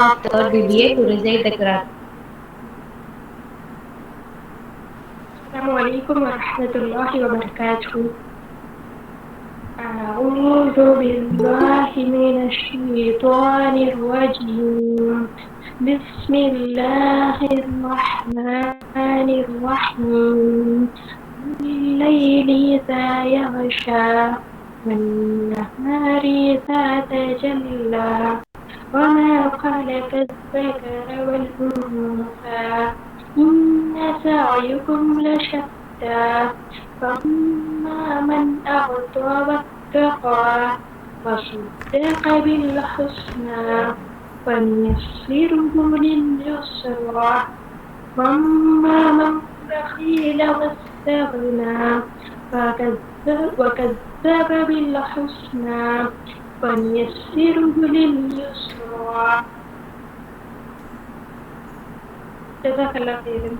of third BBA to recite the Quran. السلام عليكم ورحمة الله وبركاته. أعوذ بالله من الشيطان الرجيم. بسم الله الرحمن الرحيم. والليل إذا يغشى والنهار إذا تجلى وما خلق الذكر والأنثى إن سعيكم لشتى فأما من أعطى واتقى وصدق بالحسنى فنيسره لليسرى وأما من بخيل واستغنى وكذب بالحسنى فنيسره لليسرى. جزاك الله خيرا.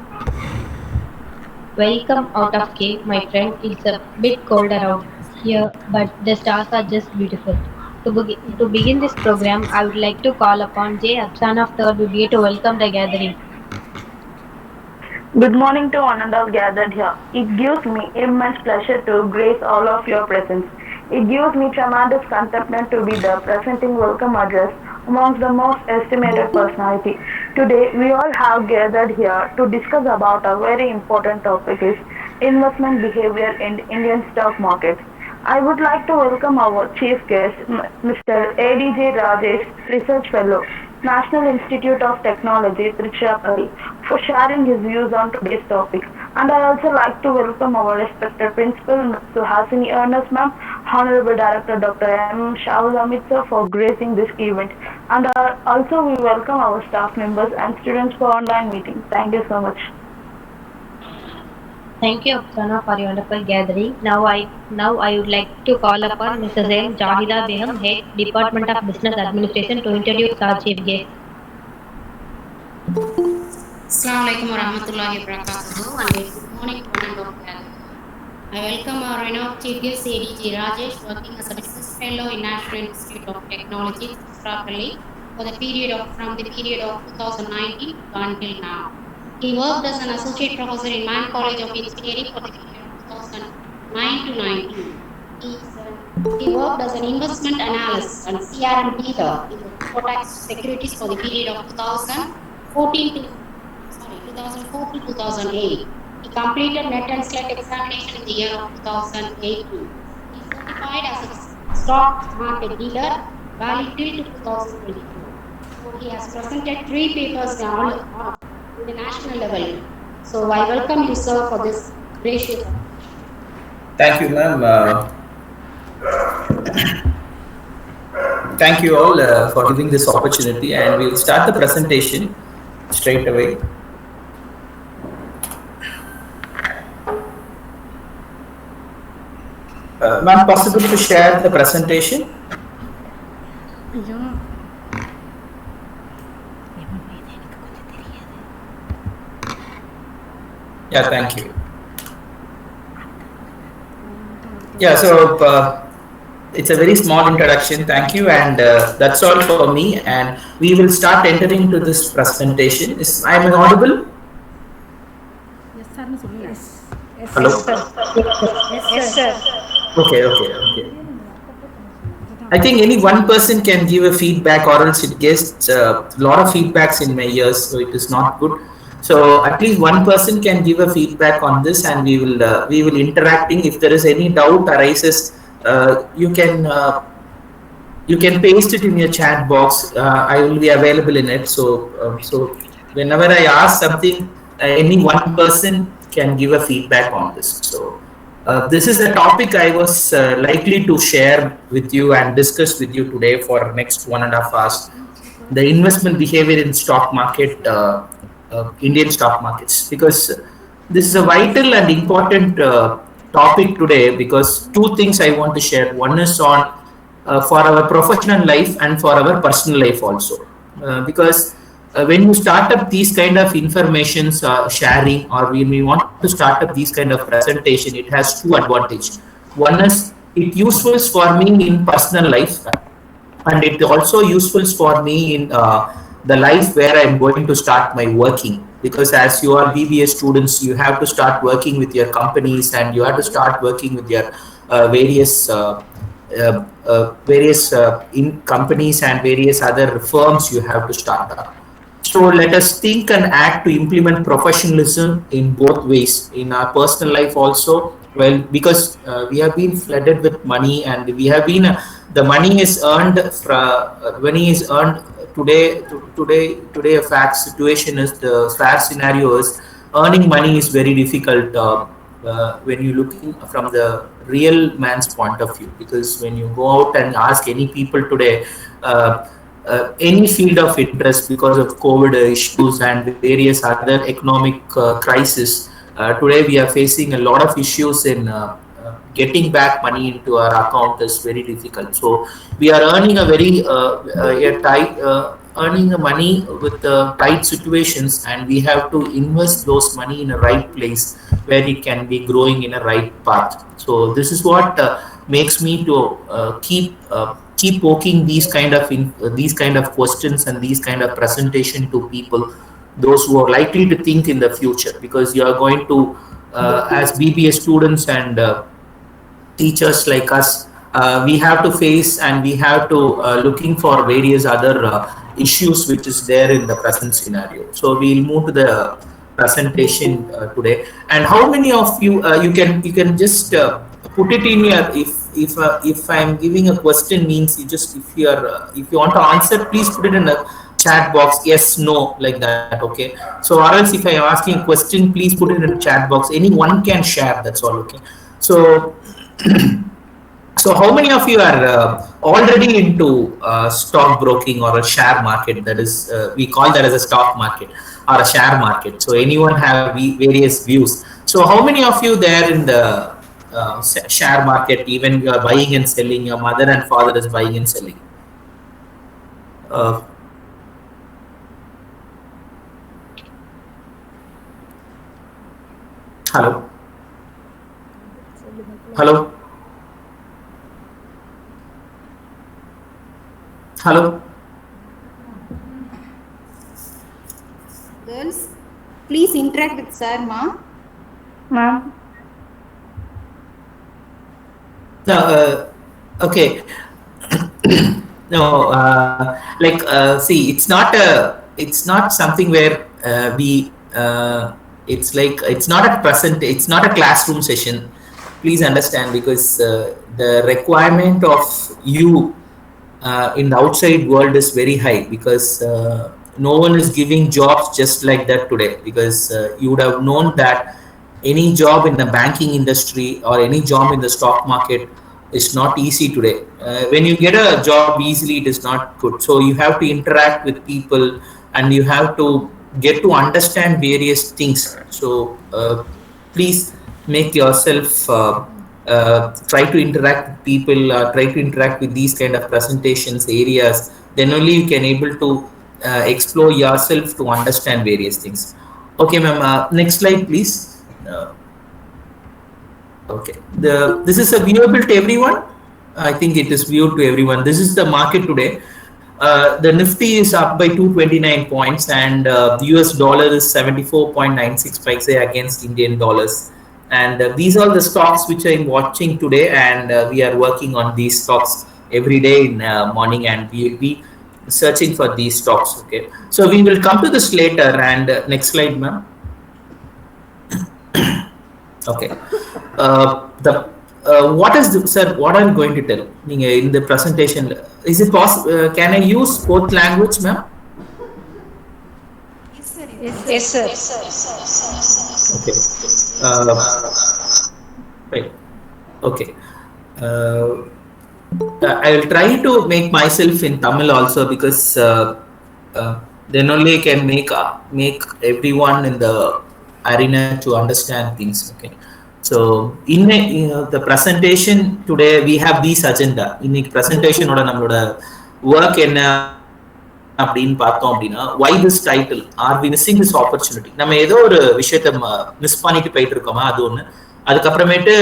Welcome out of cave, my friend. It's a bit colder out here, but the stars are just beautiful. To begin this program, I would like to call upon J. Absan of third BBA to welcome the gathering. Good morning to one and all gathered here. It gives me immense pleasure to grace all of your presence. It gives me tremendous contentment to be the presenting welcome address amongst the most estimated personality. Today, we all have gathered here to discuss about a very important topic is investment behavior in Indian stock market. I would like to welcome our chief guest, Mr. ADJ Rajesh, Research Fellow, National Institute of Technology, Trichapalli, for sharing his views on today's topic. And I also like to welcome our respected principal, Ms. Suhasini Ernest Ma'am, Honorable Director Dr. M. Shahul Amit sir for gracing this event. And also we welcome our staff members and students for online meeting. Thank you so much. Thank you, Absana, for your wonderful gathering. Now I would like to call upon Mrs. M. Jahida Beham, Head, Department of Business Administration, to introduce our chief guest. Assalamualaikum warahmatullahi wabarakatuh and good morning to one and all gathered. I welcome our renowned chief guest ADJ Rajesh, working as a research fellow in National Institute of Technology, Trichapalli, for the period of 2019 until now. He worked as an associate professor in Man College of Engineering for the period of 2009 to 19. He worked as an investment analyst and CRM dealer in the Kotak Securities for the period of 2004 to 2008. He completed net and SLET examination in the year of 2018. He certified as a stock market dealer valid till 2022. So he has presented 3 papers on the national level. So I welcome you, sir, for this gracious. Thank you, ma'am. Thank you all for giving this opportunity, and we'll start the presentation straight away. Ma'am, possible to share the presentation? Yeah, thank you. Yeah, so it's a very small introduction. Thank you, and that's all for me. And we will start entering into this presentation. Is Aiman audible? Yes, sir. Yes. Hello. Yes, sir. Okay. I think any one person can give a feedback, or else it gets a lot of feedbacks in my ears, so it is not good. So at least one person can give a feedback on this, and we will interacting. If there is any doubt arises, you can paste it in your chat box. I will be available in it. So whenever I ask something, any one person can give a feedback on this. So this is the topic I was likely to share with you and discuss with you today for next 1.5 hours. The investment behavior in stock market, Indian stock markets, because this is a vital and important topic today, because 2 things I want to share. One is on for our professional life and for our personal life also, because when you start up these kind of informations sharing, or when we want to start up these kind of presentation, it has 2 advantages. One is it useful for me in personal life, and it also useful for me in the life where I'm going to start my working. Because as you are BBA students, you have to start working with your companies, and you have to start working with your various in companies and various other firms you have to start up. So let us think and act to implement professionalism in both ways in our personal life also. Well, because we have been flooded with money, and we have been the money is earned from money is earned today. A fact situation is, the fair scenario is, earning money is very difficult when you looking from the real man's point of view. Because when you go out and ask any people today, uh, any field of interest, because of COVID issues and various other economic crisis, today we are facing a lot of issues in getting back money into our account is very difficult. So we are earning a very a tight earning the money with tight situations, and we have to invest those money in a right place where it can be growing in a right path. So this is what makes me to keep poking these kind of questions and these kind of presentation to people, those who are likely to think in the future. Because you are going to as BBA students and teachers like us, we have to face and we have to looking for various other issues which is there in the present scenario. So we'll move to the presentation today. And how many of you you can just put it in your, if I'm giving a question, means you just, if you want to answer, please put it in the chat box, yes, no, like that. Okay, so or else if I am asking a question, please put it in the chat box. Anyone can share, that's all. Okay, so so how many of you are already into stock broking or a share market? That is, we call that as a stock market or a share market. So anyone have various views? So how many of you there in the share market? Even you are buying and selling. Your mother and father is buying and selling. Uh, hello. Hello. Hello. Girls, please interact with sir, ma. Ma'am. No, okay. No, like see, it's not something where we it's like, it's not a present, it's not a classroom session. Please understand, because the requirement of you in the outside world is very high. Because no one is giving jobs just like that today. Because you would have known that any job in the banking industry or any job in the stock market is not easy today. When you get a job easily, it is not good. So you have to interact with people, and you have to get to understand various things. So please make yourself try to interact with people, try to interact with these kind of presentations areas. Then only you can able to explore yourself to understand various things. Okay, ma'am. Next slide, please. Okay. This is a viewable to everyone. I think it is viewed to everyone. This is the market today. The Nifty is up by 229 points, and the US dollar is 74.96 paise against Indian dollars. And these are the stocks which I'm watching today, and we are working on these stocks every day in morning, and we will be searching for these stocks. Okay, so we will come to this later. And next slide, ma'am. Okay, the what is the, sir, what I'm going to tell in the presentation, is it possible, can I use both language, ma'am? Yes, sir. Okay. Right. Okay. I will try to make myself in Tamil also, because then only I can make everyone in the arena to understand things. Okay. So in the presentation today, we have this agenda. In the presentation oda nammaloda work enna அப்படின்னு பார்த்தோம் அப்படின்னா, why this title, are we missing this opportunity? நம்ம ஏதோ ஒரு விஷயத்தை miss பண்ணிட்டு போயிட்டு இருக்கோமா, அது ஒண்ணு. அதுக்கப்புறமேட்டு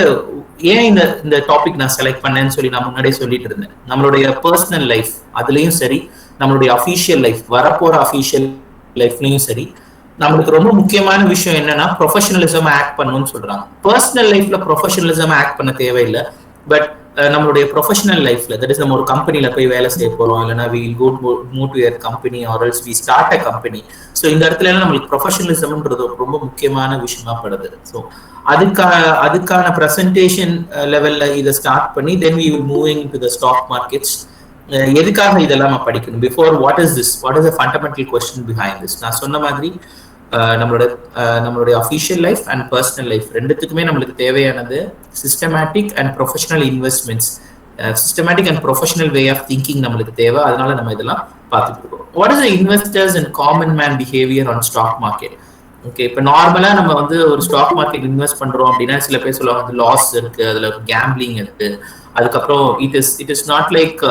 ஏன் இந்த டாபிக் நான் செலக்ட் பண்ணேன்னு சொல்லி நான் முன்னாடியே சொல்லிட்டு இருந்தேன். நம்மளுடைய பர்சனல் லைஃப் அதுலயும் சரி, நம்மளுடைய அஃபீஷியல் லைஃப், வரப்போற அஃபீஷியல் லைஃப்லயும் சரி, நம்மளுக்கு ரொம்ப முக்கியமான விஷயம் என்னன்னா ப்ரொஃபஷனலிசம் ஆக்ட் பண்ணணும்னு சொல்றாங்க. பர்சனல் லைஃப்ல ப்ரொஃபஷனலிசம் ஆக்ட் பண்ண தேவையில்லை. பட் நம்மளுடைய ப்ரொஃபஷனல் லைஃப்ல, தட் இஸ் நம்ம ஒரு கம்பெனில போய் வேலை செய்ய போறோம், இல்லைன்னா we go move to your company or else we start a company. So இந்த இடத்துல எல்லாம் நம்மளுக்கு ப்ரொஃபஷனலிசம்ன்றது ரொம்ப முக்கியமான விஷயமா படுது. ஸோ அதுக்கான ப்ரெசன்டேஷன் லெவல்ல இதை ஸ்டார்ட் பண்ணி then we will moving to the stock markets. எதுக்காக இதெல்லாம் நம்ம படிக்கணும்? Before what is this, what is a fundamental question behind this? நான் சொன்ன மாதிரி நம்மளுடைய official life and personal life ரெண்டுத்துக்குமே நம்மளுக்கு தேவையானது systematic and professional investments, systematic and professional way of thinking நம்மளுக்கு தேவை. அதனால நம்ம இதெல்லாம் பார்த்துட்டு இருக்கோம். What is the investors and common man behavior on stock market? Okay, இப்போ நார்மலா நம்ம வந்து ஒரு ஸ்டாக் மார்க்கெட் இன்வெஸ்ட் பண்றோம் அப்படின்னா சில பேர் சொல்லுவாங்க வந்து லாஸ் இருக்கு, அதுல கேம்பிளிங் இருக்கு. அதுக்கப்புறம் it is not like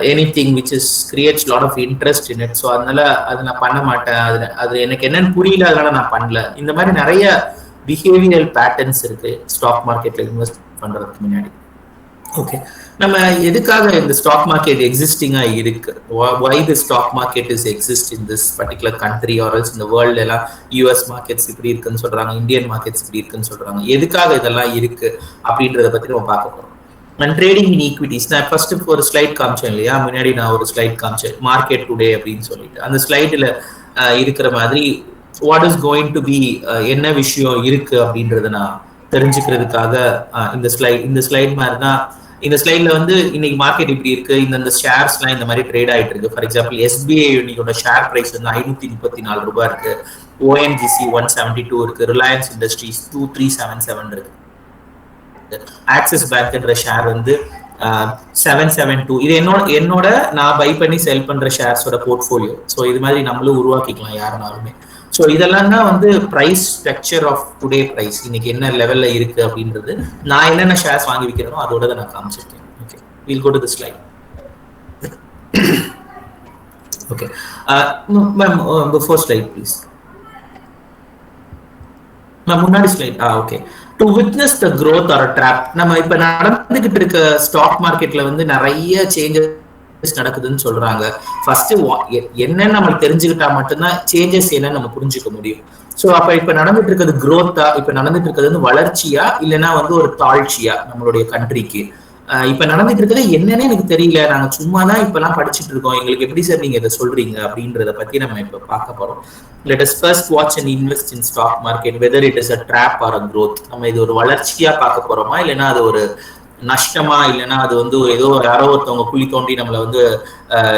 anything which is creates lot of interest in it. So அதனால அது நான் பண்ண மாட்டேன், அது எனக்கு என்னன்னு புரியல, அதனால நான் பண்ணல. இந்த மாதிரி நிறைய பிஹேவியரல் பேட்டர்ன்ஸ் இருக்கு ஸ்டாக் மார்க்கெட்ல இன்வெஸ்ட் பண்றதுக்கு முன்னாடி. ஓகே, நம்ம எதுக்காக இந்த ஸ்டாக் மார்க்கெட் எக்ஸிஸ்டிங்கா இருக்கு? why the stock market is exist in this particular country or else in the world? எல்லாம் யூஎஸ் மார்க்கெட்ஸ் இப்படி இருக்குன்னு சொல்றாங்க, இந்தியன் மார்க்கெட்ஸ் இப்படி இருக்குன்னு சொல்றாங்க. எதுக்காக இதெல்லாம் இருக்கு அப்படின்றத பத்தி நம்ம பார்க்க போறோம். அண்ட் ட்ரேடிங் இன் ஈக்விட்டிஸ், நான் ஃபர்ஸ்ட் ஒரு ஸ்லைட் காமிச்சேன் இல்லையா, முன்னாடி நான் ஒரு ஸ்லைட் காமிச்சேன் மார்க்கெட் டுடே அப்படின்னு சொல்லிட்டு. அந்த ஸ்லைடில் இருக்கிற மாதிரி what is going to be, என்ன விஷயம் இருக்கு அப்படின்றத நான் தெரிஞ்சுக்கிறதுக்காக இந்த ஸ்லைட் மாதிரி தான். இந்த ஸ்லைட்ல வந்து இன்னைக்கு மார்க்கெட் இப்படி இருக்கு, இந்த ஷேர்ஸ்லாம் இந்த மாதிரி ட்ரேட் ஆயிட்டு இருக்கு. ஃபார் எக்ஸாம்பிள் எஸ்பிஐ இன்னைக்கோட ஷேர் பிரைஸ் வந்து 534 ரூபாய் இருக்கு, ஓஎன்ஜிசி 172 இருக்கு, ரிலையன்ஸ் இண்டஸ்ட்ரீஸ் 2377 இருக்கு, ஆக்சிஸ் பேங்க்ன்ற ஷேர் வந்து 772. இது என்னோட நான் பை பண்ணி செல் பண்ற ஷேர்ஸோட போர்ட்ஃபோலியோ. ஸோ இது மாதிரி நம்மளும் உருவாக்கிக்கலாம் யாருனாலுமே. ஸோ இதெல்லாம் தான் வந்து price structure of today price, இன்னைக்கு என்ன லெவல்ல இருக்கு அப்படின்றது. நான் என்னென்ன ஷேர்ஸ் வாங்கி விற்கிறேனோ அதோட நான் காமிச்சிருக்கேன். Okay, will go to the slide. Okay ma'am, before slide please. முன்னாடி slide. Okay, to witness the growth or a trap. நம்ம இப்ப நடந்துகிட்டு இருக்க ஸ்டாக் மார்க்கெட்ல வந்து நிறைய சேஞ்சஸ் நடக்குதுன்னு சொல்றாங்க. ஃபர்ஸ்ட் என்னன்னு நம்மளுக்கு தெரிஞ்சுக்கிட்டா மட்டும்தான் சேஞ்சஸ் என்னன்னு நம்ம புரிஞ்சுக்க முடியும். ஸோ அப்ப இப்ப நடந்துட்டு இருக்கிறது growth-ஆ, இப்ப நடந்துட்டு இருக்கிறது வந்து வளர்ச்சியா இல்லைன்னா வந்து ஒரு தாழ்ச்சியா நம்மளுடைய கண்ட்ரிக்கு? இப்ப நடந்துட்டு இருக்கிறது என்னன்னு எனக்கு தெரியல, நாங்க சும்மா தான் இப்பெல்லாம் படிச்சுட்டு இருக்கோம், எங்களுக்கு எப்படி சார் நீங்க இதை சொல்றீங்க அப்படின்றத பத்தி நம்ம இப்ப பார்க்க போறோம். Let us first watch and invest in stock market whether it is a trap or a growth. நம்ம இது ஒரு வளர்ச்சியா பார்க்க போறோமா, இல்லைன்னா அது ஒரு நஷ்டமா, இல்லைன்னா அது வந்து ஏதோ யாரோ ஒருத்தவங்க குழி தோண்டி நம்மளை வந்து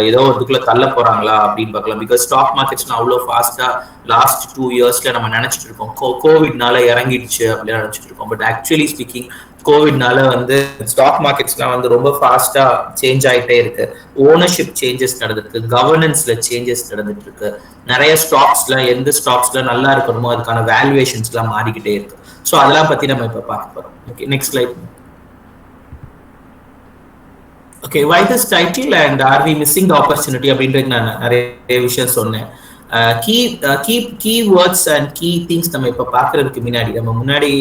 ஏதோ ஒருக்குள்ள தள்ள போறாங்களா அப்படின்னு பார்க்கலாம். பிகாஸ் ஸ்டாக் மார்க்கெட்ஸ் அவ்வளோ ஃபாஸ்டா லாஸ்ட் 2 இயர்ஸ்ல நம்ம நினைச்சிட்டு இருக்கோம் கோவிட்னால இறங்கிடுச்சு அப்படின்னு நினைச்சிட்டு இருக்கோம். பட் ஆக்சுவலி ஸ்பீக்கிங் கோவிட்னால வந்து ஸ்டாக் மார்க்கெட்ஸ்லாம் வந்து ரொம்ப ஃபாஸ்டா சேஞ்ச் ஆகிட்டே இருக்கு. ஓனர்ஷிப் சேஞ்சஸ் நடந்துருக்கு, கவர்னன்ஸ்ல சேஞ்சஸ் நடந்துட்டு இருக்கு. நிறைய ஸ்டாக்ஸ்ல எந்த ஸ்டாக்ஸ்ல நல்லா இருக்கணுமோ அதுக்கான வேல்யூவேஷன்ஸ்லாம் மாறிக்கிட்டே இருக்கு. ஸோ அதெல்லாம் பத்தி நம்ம இப்ப பார்க்க போறோம். Okay, next slide. Okay, why this title and are we missing the opportunity அப்படின்றது நான் நிறைய விஷயம் சொன்னேன். Key words and key things நம்ம இப்ப பாக்குறதுக்கு முன்னாடி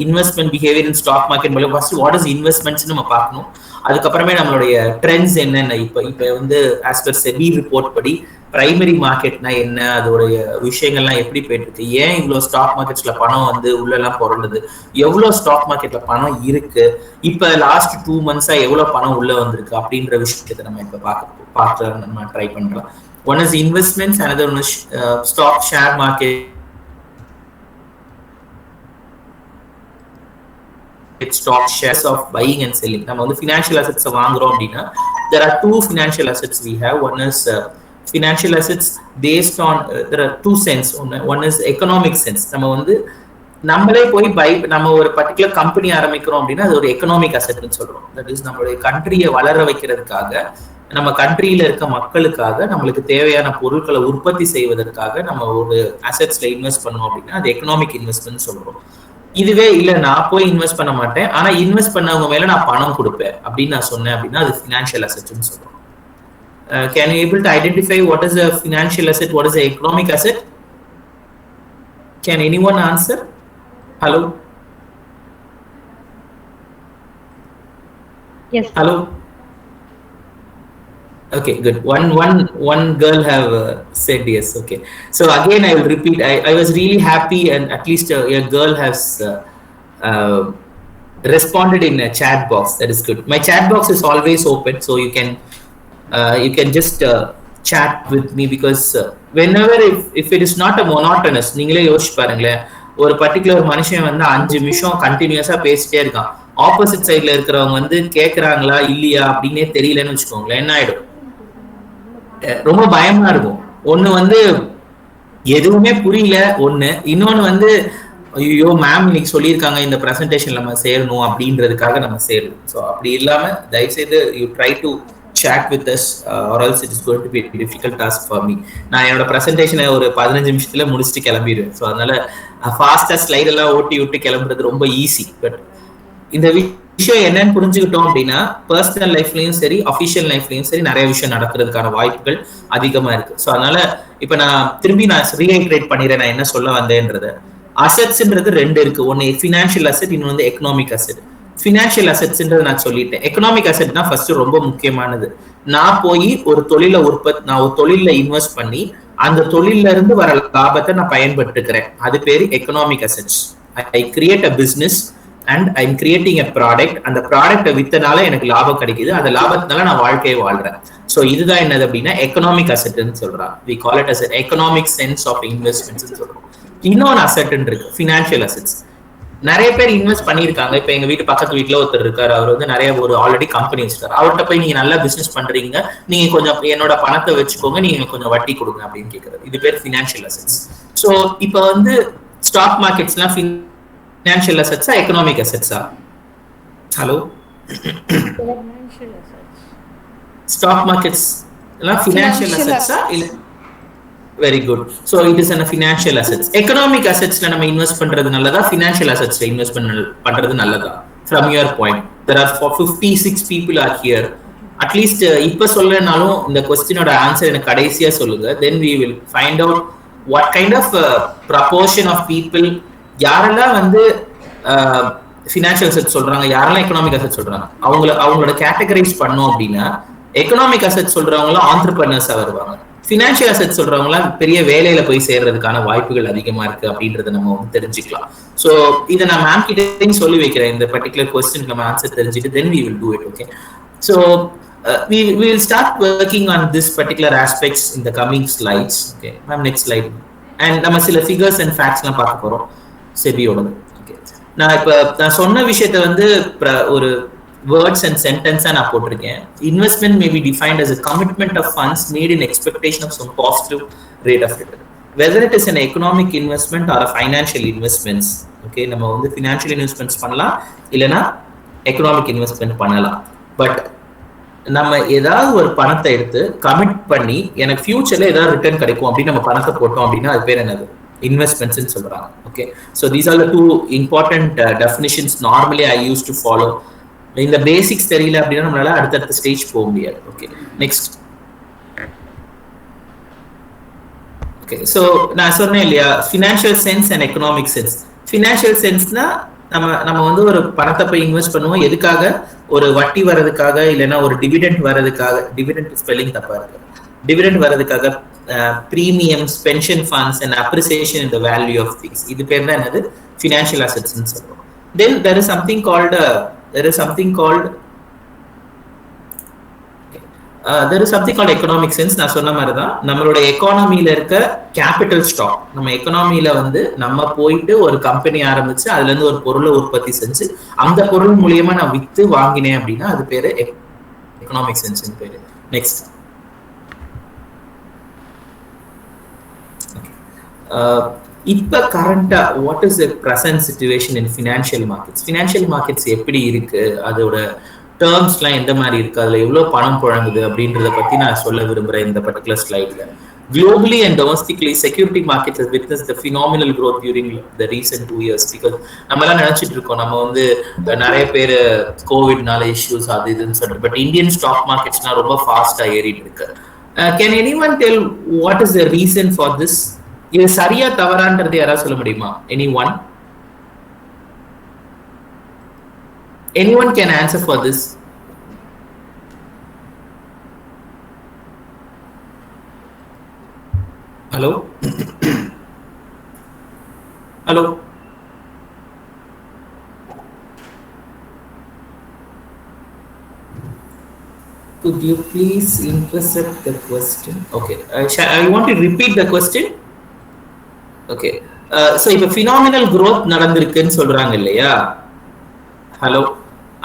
investment behavior in stock market மூலம் ஃபர்ஸ்ட் வாட் இஸ் இன்வெஸ்ட்மெண்ட்ஸ் நம்ம பார்க்கணும். அதுக்கப்புறமே நம்மளுடைய ட்ரெண்ட்ஸ் என்னென்ன, இப்ப வந்து ஆஸ் பர் செபி ரிப்போர்ட் படி பிரைமரி மார்க்கெட்னா என்ன, அதோடைய விஷயங்கள்லாம் எப்படி போயிட்டு இருக்கு, ஏன் இவ்வளவு ஸ்டாக் மார்க்கெட்ஸ்ல பணம் வந்து உள்ள எல்லாம் புரளுது, எவ்வளவு ஸ்டாக் மார்க்கெட்ல பணம் இருக்கு, இப்ப லாஸ்ட் 2 months எவ்வளவு பணம் உள்ள வந்திருக்கு அப்படின்ற விஷயத்தை நம்ம இப்ப பார்க்க நம்ம ட்ரை பண்றோம். One is investments, another one is stock share market, stock shares of buying and selling. நம்ம வந்து financial assets வாங்குறோம் அப்படின்னா there are 2 financial assets we have. One is financial assets based on there are 2 sense. One is economic sense. நம்ம வந்து நம்மளே போய் நம்ம ஒரு பர்டிகுலர் கம்பெனி ஆரம்பிக்கிறோம் அப்படின்னா அது ஒரு எக்கனாமிக் அசெட்னு சொல்றோம். தட் இஸ் நம்மளுடைய கண்ட்ரியை வளர வைக்கிறதுக்காக, நம்ம கண்ட்ரியில இருக்க மக்களுக்காக, நம்மளுக்கு தேவையான பொருட்களை உற்பத்தி செய்வதற்காக நம்ம ஒரு அசெட்ஸ்ல இன்வெஸ்ட் பண்ணோம் அப்படின்னா அது எக்கனாமிக் இன்வெஸ்ட்மெண்ட் சொல்றோம். இதுவே இல்ல நான் போய் இன்வெஸ்ட் பண்ண மாட்டேன், ஆனா இன்வெஸ்ட் பண்ணவங்க மேல நான் பணம் கொடுப்பேன் அப்படின்னு நான் சொன்னேன் அப்படின்னா அது ஃபினான்ஷியல் அசெட்னு சொல்றோம். Can you able to identify what is a financial asset, what is a economic asset? Can anyone answer? Hello? Yes. Hello? Okay, good. One girl have said yes. Okay, so again I will repeat. I was really happy, and at least a girl has uh, responded in a chat box. That is good. My chat box is always open, so you can just chat with me, because whenever, if it is not a monotonous, நீங்களே யோசிச்சு பாருங்களேன், ஒரு particular மனுஷன் வந்து 5 நிமிஷம் கண்டினியூஸா பேசிட்டே இருக்கான், ஆப்போசிட் சைட்ல இருக்கிறவங்க வந்து கேட்கறாங்களா இல்லையா அப்படின்னே தெரியலன்னு வச்சுக்கோங்களேன், என்ன ஆயிடும்? ரொம்ப பயமா இருக்கும். ஒண்ணு வந்து எதுவுமே புரியல, ஒண்ணு. இன்னொன்னு வந்து ஐயோ மேம் இன்னைக்கு சொல்லியிருக்காங்க இந்த பிரசன்டேஷன் நம்ம சேரணும் அப்படின்றதுக்காக நம்ம சேரணும். ஸோ அப்படி இல்லாம தயவுசெய்து you try to chat with us, or else it is going to be a difficult task for me. நான் என்னோட பிரசன்டேஷனை ஒரு 15 நிமிஷத்துல முடிச்சுட்டு கிளம்பிடுவேன். ஸோ அதனால ஃபாஸ்டா ஸ்லைட் எல்லாம் ஓட்டி விட்டு கிளம்புறது ரொம்ப ஈஸி. பட் இந்த விஷயம் என்னன்னு புரிஞ்சுக்கிட்டோம் அப்படின்னா பர்சனல் லைஃப்லயும் சரி அஃபிஷியல் லைஃப்லயும் சரி நிறைய விஷயம் நடக்கிறதுக்கான வாய்ப்புகள் அதிகமா இருக்கு. ஸோ அதனால இப்ப நான் திரும்பி ரீஹைட்ரேட் பண்ணிடுறேன் நான் என்ன சொல்ல வந்தேன்றத. அசெட்ஸ்ன்றது ரெண்டு இருக்கு, ஒன்னு ஃபினான்ஷியல் அசெட், இன்னொன்று வந்து எக்கனாமிக் அசெட். ஃபினான்ஷியல் அசெட்ஸ்ன்றது நான் சொல்லிட்டேன். எக்கனாமிக் அசெட் தான் ஃபர்ஸ்ட் ரொம்ப முக்கியமானது. நான் போய் ஒரு நான் ஒரு தொழில இன்வெஸ்ட் பண்ணி அந்த தொழில இருந்து வர லாபத்தை நான் பயன்பட்டுக்கிறேன், அது பேரு economic assets. I create a business and I am creating a product. அந்த ப்ராடக்ட்டை வித்தனால எனக்கு லாபம் கிடைக்குது, அந்த லாபத்தினால நான் வாழ்க்கையை வாழ்றேன். ஸோ இதுதான் என்னது அப்படின்னா எக்கனாமிக் அசெட்னு சொல்றாங்க. We call it as economic sense of investments சொல்றோம். இன்னொன்று அசெட் இருக்கு, ஃபினான்ஷியல் அசெட்ஸ். நிறைய பேர் இன்வெஸ்ட் பண்ணியிருக்காங்க. இப்போ எங்க வீட்டு பக்கத்து வீட்டுல ஒருத்தர் இருக்காரு, அவர் வந்து நிறைய ஒரு ஆல்ரெடி கம்பெனி வச்சிருக்காரு. அவர்கிட்ட போய் நீங்க நல்லா பிசினஸ் பண்றீங்க, நீங்க கொஞ்சம் என்னோட பணத்தை வச்சுக்கோங்க, நீங்க கொஞ்சம் வட்டி கொடுங்க அப்படின்னு கேட்கறது, இது பேர் ஃபினான்ஷியல் அசெட்ஸ். ஸோ இப்போ வந்து ஸ்டாக் மார்க்கெட்ஸ்லாம் ஃபினான்ஷியல் அசெட்ஸா எக்கனாமிக் அசெட்ஸா? ஹலோ, ஸ்டாக் மார்க்கெட்ஸ் எல்லாம் ஃபினான்ஷியல் அசெட்ஸா? இல்ல, very good. So it is a financial assets. Economic அசெட்ஸ்ல நம்ம இன்வெஸ்ட் பண்றது நல்லதா, ஃபினான்ஷியல் அசெட்ஸ்ல இன்வெஸ்ட் பண்றது நல்லதா? From your point, there are 56 people are here. At least இப்ப சொல்லனாலும் இந்த கொஸ்டினோட ஆன்சர் எனக்கு கடைசியா சொல்லுங்க. தென் we will find out what kind of proportion of people, யாரெல்லாம் வந்து ஃபினான்ஷியல் அசெட் சொல்றாங்க, யாரெல்லாம் எக்கனாமிக் அசெட் சொல்றாங்க, அவங்களோட கேட்டகரைஸ் பண்ணோம் அப்படின்னா எக்கனாமிக் அசெட் சொல்றவங்க ஆண்டர்பிரனர்ஸா வருவாங்க, ஃபினான்ஷியல் அசெட் சொல்றவங்க பெரிய வேலையில போய் சேர்றதுக்கான வாய்ப்புகள் அதிகமா இருக்கு அப்படின்றத நம்ம வந்து தெரிஞ்சுக்கலாம். ஸோ இதை நான் மேம் கிட்டே சொல்லி வைக்கிறேன், இந்த பர்டிகுலர் கொஸ்டின் நம்ம ஆன்சர் தெரிஞ்சுட்டு தென் we will do it. Okay, so we will start working on this particular aspects in the coming slides. Okay ma'am, next slide. And நம்ம சில figures and facts எல்லாம் பார்க்க போறோம் செபியோடது. ஓகே, நான் சொன்ன விஷயத்தை வந்து ஒரு words and sentence நான் போட்டிருக்கேன். Investment may be defined as a commitment of funds made in expectation of some positive rate of return, whether it is an economic investment or a financial investments. Okay, நம்ம வந்து financial investments பண்ணலாம், இல்லனா economic investment பண்ணலாம். But நம்ம ஏதாவது ஒரு பணத்தை எடுத்து கமிட் பண்ணி எனக்கு ஃபியூச்சர்ல ஏதாவது ரிட்டர்ன் கிடைக்கும் அப்படின்னு நம்ம பணத்தை போட்டோம் அப்படின்னா அது பேர் என்னது? இன்வெஸ்ட்மெண்ட்ஸ் சொல்றாங்க. Okay, so these are the two important definitions normally I used to follow. இந்த பேசிக்ஸ் தெரியல அப்படின்னா நம்மளால அடுத்தடுத்த ஸ்டேஜ் போக முடியாது. Okay, next. ஓகே, ஸோ நான் சொன்னேன் இல்லையா, financial sense and economic sense. Financial சென்ஸ்னா நம்ம வந்து ஒரு பணத்தை போய் இன்வெஸ்ட் பண்ணுவோம், எதுக்காக? ஒரு வட்டி வர்றதுக்காக, இல்லைன்னா ஒரு டிவிடெண்ட் வர்றதுக்காக. டிவிடெண்ட் ஸ்பெல்லிங் தப்பா இருக்கு. டிவிடெண்ட் வர்றதுக்காக, premiums, pension funds and appreciation in the value of things, இது பேர் தான் என்னது? ஃபினான்ஷியல் அசெட்ஸ்ன்னு சொல்றோம். தென் there is something called economic sense. நான் சொன்ன மாதிரி தான் நம்மளோட எக்கானமில இருக்க கேபிட்டல் ஸ்டாக், நம்ம எக்கானமில வந்து நம்ம போயிட்டு ஒரு கம்பெனி ஆரம்பிச்சு அதுல இருந்து ஒரு பொருளை உற்பத்தி செஞ்சு அந்த பொருள் மூலியமா நான் வித்து வாங்கினேன் அப்படின்னா அது பேரு எக்கனாமிக் சென்ஸ் பேரு. நெக்ஸ்ட். இப்ப கரண்டா what is the present situation in financial markets? Financial markets எப்படி இருக்கு, அதோட டேர்ம்ஸ்லாம் எந்த மாதிரி இருக்கு, அதுல எவ்வளவு பணம் புழங்குது அப்படின்றத பத்தி நான் சொல்ல விரும்புறேன் இந்த particular ஸ்லைட்ல. Globally and domestically, security markets has witnessed the phenomenal growth during the recent 2 years. Because நம்ம எல்லாம் நினைச்சிட்டு இருக்கோம் நம்ம வந்து நிறைய பேர் கோவிட்னால இஷ்யூஸ் அது இதுன்னு சொல்லிட்டு, பட் இந்தியன் ஸ்டாக் மார்க்கெட்ஸ்லாம் ரொம்ப ஃபாஸ்டா ஏறிட்டு இருக்கு. Can anyone tell what is the reason for this? இது சரியா தவறான்றது யாராவது சொல்ல முடியுமா? Anyone can answer for this? Hello? Hello? Could you please intercept the question? Okay. I want to repeat the question. Okay. So இப்போ phenomenal growth நடந்திருக்குன்னு சொல்றாங்க இல்லையா? Hello,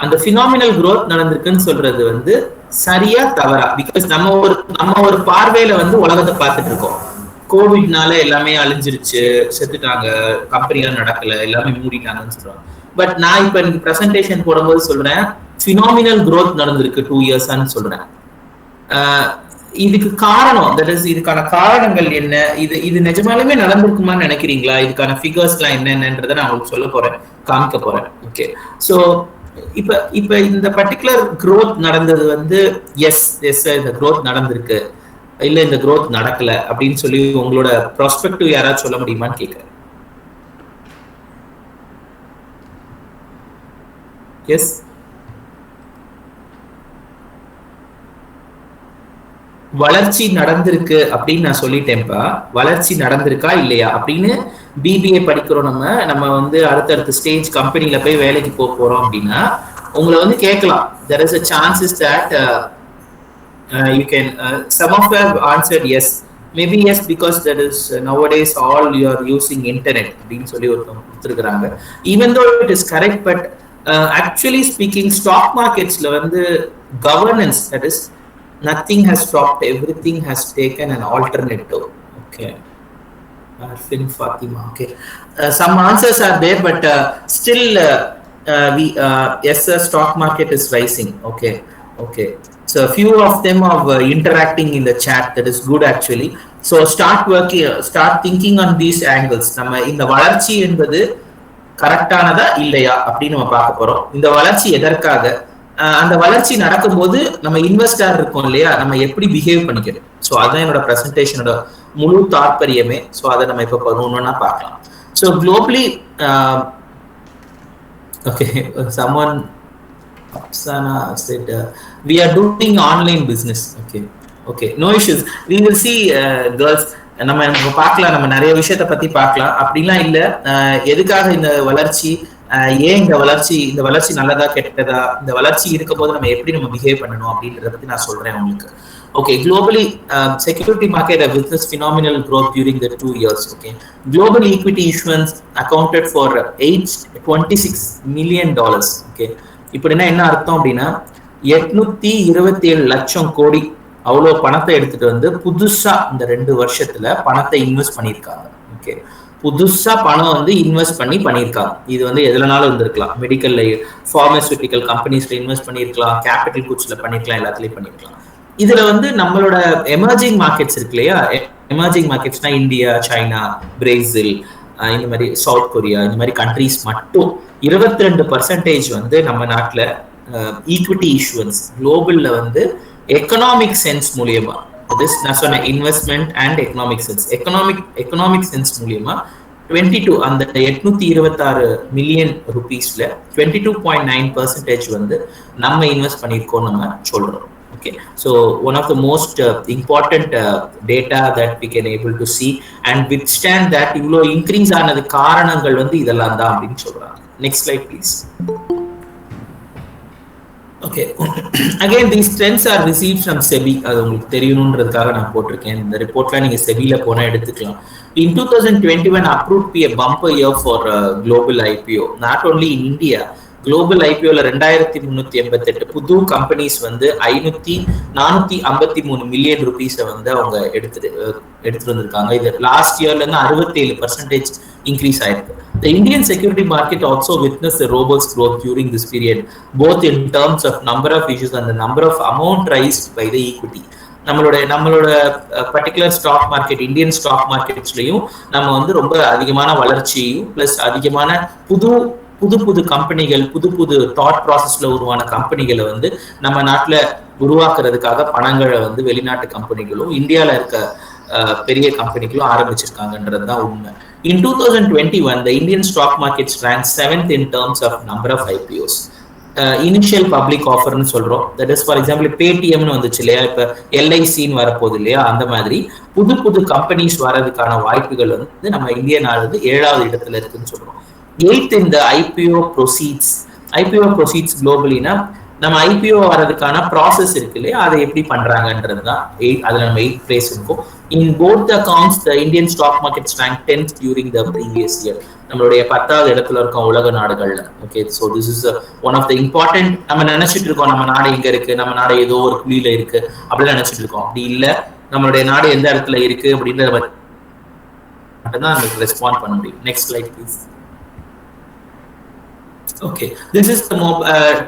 அந்த phenomenal growth நடந்திருக்குன்னு சொல்றது வந்து சரியா தவறா? பிகாஸ் நம்ம ஒரு பார்வையில வந்து உலகத்தை பார்த்துட்டு இருக்கோம். கோவிட்னால எல்லாமே அழிஞ்சிருச்சு, செத்துட்டாங்க, கம்பெனிலாம் நடக்கல, எல்லாமே மூடிட்டாங்கன்னு சொல்றாங்க. பட் நான் இப்ப எனக்கு பிரசன்டேஷன் போடும்போது சொல்றேன் phenomenal growth நடந்திருக்கு 2 இயர்ஸ்ன்னு சொல்றேன். இதுக்கு காரணம், தட் இஸ் இதுக்கான காரணங்கள் என்ன, இது நிஜமாலுமே நடந்திருக்குமான்னு நினைக்கிறீங்களா? இதுக்கான ஃபிகர்ஸ்லாம் என்னன்றதை நான் உங்களுக்கு சொல்ல போறேன், காமிக்க போறேன். ஓகே, ஸோ இப்ப இந்த பர்டிகுலர் growth நடந்தது வந்து எஸ் இந்த growth நடந்திருக்கு, இல்ல இந்த growth நடக்கல அப்படின்னு சொல்லி உங்களோட ப்ராஸ்பெக்டிவ் யாராவது சொல்ல முடியுமான்னு கேட்கிறேன். எஸ், வளர்ச்சி நடந்திருக்கு அப்படின்னு நான் சொல்லிட்டேன்ப்பா. வளர்ச்சி நடந்திருக்கா இல்லையா அப்படின்னு பிபிஏ படிக்கிறோம். நம்ம வந்து அடுத்தடுத்த ஸ்டேஜ் கம்பெனில போய் வேலைக்கு போறோம் அப்படின்னா உங்களை வந்து கேட்கலாம். there is a chances that you can some of you have answered yes, maybe yes, because that is nowadays all you are using internet அப்படின்னு சொல்லி ஒருத்தவங்க கொடுத்துருக்காங்க. even though it is correct, but actually speaking stock marketsல வந்து governance, that is nothing has stopped, everything has taken an alternative. Okay, Arfin Fatima. Okay, some answers are there, but still yes, the stock market is rising. Okay, so a few of them are interacting in the chat. That is good actually. So start thinking on these angles. நம்ம இந்த வளர்ச்சி என்பது கரெக்டானதா இல்லையா அப்படின்னு நம்ம பார்க்க போறோம். இந்த வளர்ச்சி எதற்காக, அந்த வளர்ச்சி நடக்கும்போது நம்ம இன்வெஸ்டர் இருக்கோம் இல்லையா, நம்ம எப்படி பிஹேவ் பண்ணிக்கிறோம். ஸோ அதான் என்னோட பிரசன்டேஷனோட முழு தாற்பயமே. ஸோ அதை நம்ம இப்போ ஒவ்வொன்றா பார்க்கலாம். So globally, okay, someone Sana said we are doing online business. Okay, no issues, we will see. Girls, நம்ம பார்க்கலாம், நம்ம நிறைய விஷயத்தை பத்தி பார்க்கலாம். அப்படிலாம் இல்லை, எதுக்காக இந்த வளர்ச்சி, ஏன் இந்த வளர்ச்சி நல்லதா கெட்டதா, இந்த வளர்ச்சி இருக்கும் போது நம்ம எப்படி பிஹேவ் பண்ணணும் அப்படின்றத பத்தி நான் சொல்றேன் உங்களுக்கு. Okay, globally, security market have witnessed phenomenal growth during the 2 years. Okay, global equity issuance accounted for $826 million. Okay, இப்படின்னா என்ன அர்த்தம் அப்படின்னா 827 லட்சம் கோடி அவ்வளோ பணத்தை எடுத்துட்டு வந்து புதுசா இந்த 2 வருஷத்துல பணத்தை இன்வெஸ்ட் பண்ணியிருக்காங்க. ஓகே, புதுசா பணம் வந்து இன்வெஸ்ட் பண்ணியிருக்காங்க. இது வந்து எதுலனாலும் இருந்திருக்கலாம், மெடிக்கல்ல, ஃபார்மசூட்டிக்கல் கம்பெனிஸ்ல இன்வெஸ்ட் பண்ணியிருக்கலாம், கேபிட்டல் குட்ஸ்ல பண்ணிருக்கலாம், எல்லாத்துலயும் பண்ணிருக்கலாம். இதுல வந்து நம்மளோட எமர்ஜிங் மார்க்கெட்ஸ் இருக்கு இல்லையா, எமர்ஜிங் மார்க்கெட்ஸ்னா இந்தியா, சைனா, பிரேசில், இந்த மாதிரி சவுத் கொரியா, இந்த மாதிரி கண்ட்ரிஸ் மட்டும் 22% வந்து நம்ம நாட்டுல ஈக்விட்டி இஷ்யூவன்ஸ் குளோபல்ல வந்து எக்கனாமிக் சென்ஸ் மூலியமா, நான் சொன்ன investment and economic sense, economic sense மூலியமா 22 அந்த 826 மில்லியன் ருபீஸ்ல 22.9% வந்து நம்ம இன்வெஸ்ட் பண்ணியிருக்கோம் நம்ம சொல்றோம். Okay, so one of the most important data that we can able to see and withstand that இவ்ளோ இன்க்ரீஸ் ஆனது காரணங்கள் வந்து இதெல்லாம் தான் அப்படின்னு சொல்றாங்க. Next slide please. Okay, again these trends are received from SEBI. அது உங்களுக்கு தெரியணும்ன்றதுக்காக நான் போட்டிருக்கேன். இந்த ரிப்போர்ட்லாம் நீங்க SEBIல போனா எடுத்துக்கலாம். In 2021 approved be a bumper year for global IPO, not only in India. Global ஐபிஓல 2388 புது கம்பெனிஸ் வந்து 453 மில்லியன் ருபீஸை வந்து அவங்க எடுத்துட்டு வந்திருக்காங்க. இது லாஸ்ட் இயர்ல இருந்து 67% இன்க்ரீஸ் ஆயிருக்கு. The Indian security market also witnessed a robust growth during this period, both in terms of number of issues and the number of amount raised by the equity. நம்மளோட particular stock market, Indian stock மார்க்கெட்ஸ்லயும் நம்ம வந்து ரொம்ப அதிகமான வளர்ச்சியும் plus அதிகமான புது கம்பெனிகள், புது தாட் ப்ராசஸ்ல உருவான கம்பெனிகளை வந்து நம்ம நாட்டுல உருவாக்குறதுக்காக பணங்களை வந்து வெளிநாட்டு கம்பெனிகளும் இந்தியால இருக்க பெரிய கம்பெனிகளும் ஆரம்பிச்சிருக்காங்கன்றதுதான் உண்மை. In 2021, the Indian stock market ranked 7th in terms of number of IPOs. Initial public ஆஃபர்னு சொல்றோம். தட் இஸ் ஃபார் எக்ஸாம்பிள் பேடிஎம்னு வந்துச்சு இல்லையா, இப்ப எல்ஐசின்னு வரப்போகுது இல்லையா, அந்த மாதிரி புது புது கம்பெனிஸ் வர்றதுக்கான வாய்ப்புகள் வந்து நம்ம இந்திய நாடு வந்து 7வது இடத்துல இருக்குன்னு சொல்றோம். 8th இந்த ஐபிஓ ப்ரொசீட்ஸ். ஐபிஓ ப்ரொசீட்ஸ் குளோபலினா நம்ம ஐபிஓ வர்றதுக்கான ப்ராசஸ் இருக்கு இல்லையா, அதை எப்படி பண்றாங்கன்றது தான் அதுல நம்ம 8th பிளேஸ் இருக்கும். In both the accounts the Indian stock market rank 10th during the previous year. நம்மளுடைய 10வது இடத்துல இருக்கோம் உலக நாடுகள்ல. Okay, so this is one of the important. நம்ம நினைச்சிட்டு இருக்கோம் நம்ம நாடு எங்க இருக்கு, நம்ம நாடு ஏதோ ஒரு குழியில இருக்கு அப்படின்னு நினைச்சிட்டு இருக்கோம். அப்படி இல்ல, நம்மளுடைய நாடு எந்த இடத்துல இருக்கு அப்படின்றத மட்டும்தான் நமக்கு ரெஸ்பாண்ட் பண்ண முடியும். Next slide please. Okay, this is the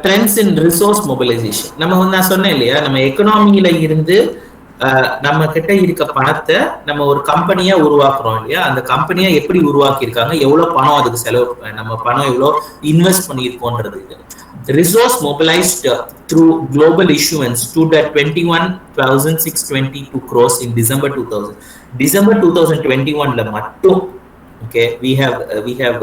trends in resource mobilization. நம்ம வந்து நான் சொன்னேன் இல்லையா, நம்ம எக்கனாமியில இருந்து நம்ம கிட்ட இருக்க பணத்தை நம்ம ஒரு கம்பெனியா உருவாக்குறோம் இல்லையா, அந்த கம்பெனியா எப்படி உருவாக்கி இருக்காங்க, எவ்வளவு பணம் அதுக்கு செலவு, நம்ம பணம் எவ்வளவு invest பண்ணியிருக்கோன்றது. Resource mobilized through global issuance stood at 21,622 crores in December 2000. December 2021 மட்டும். Okay, we have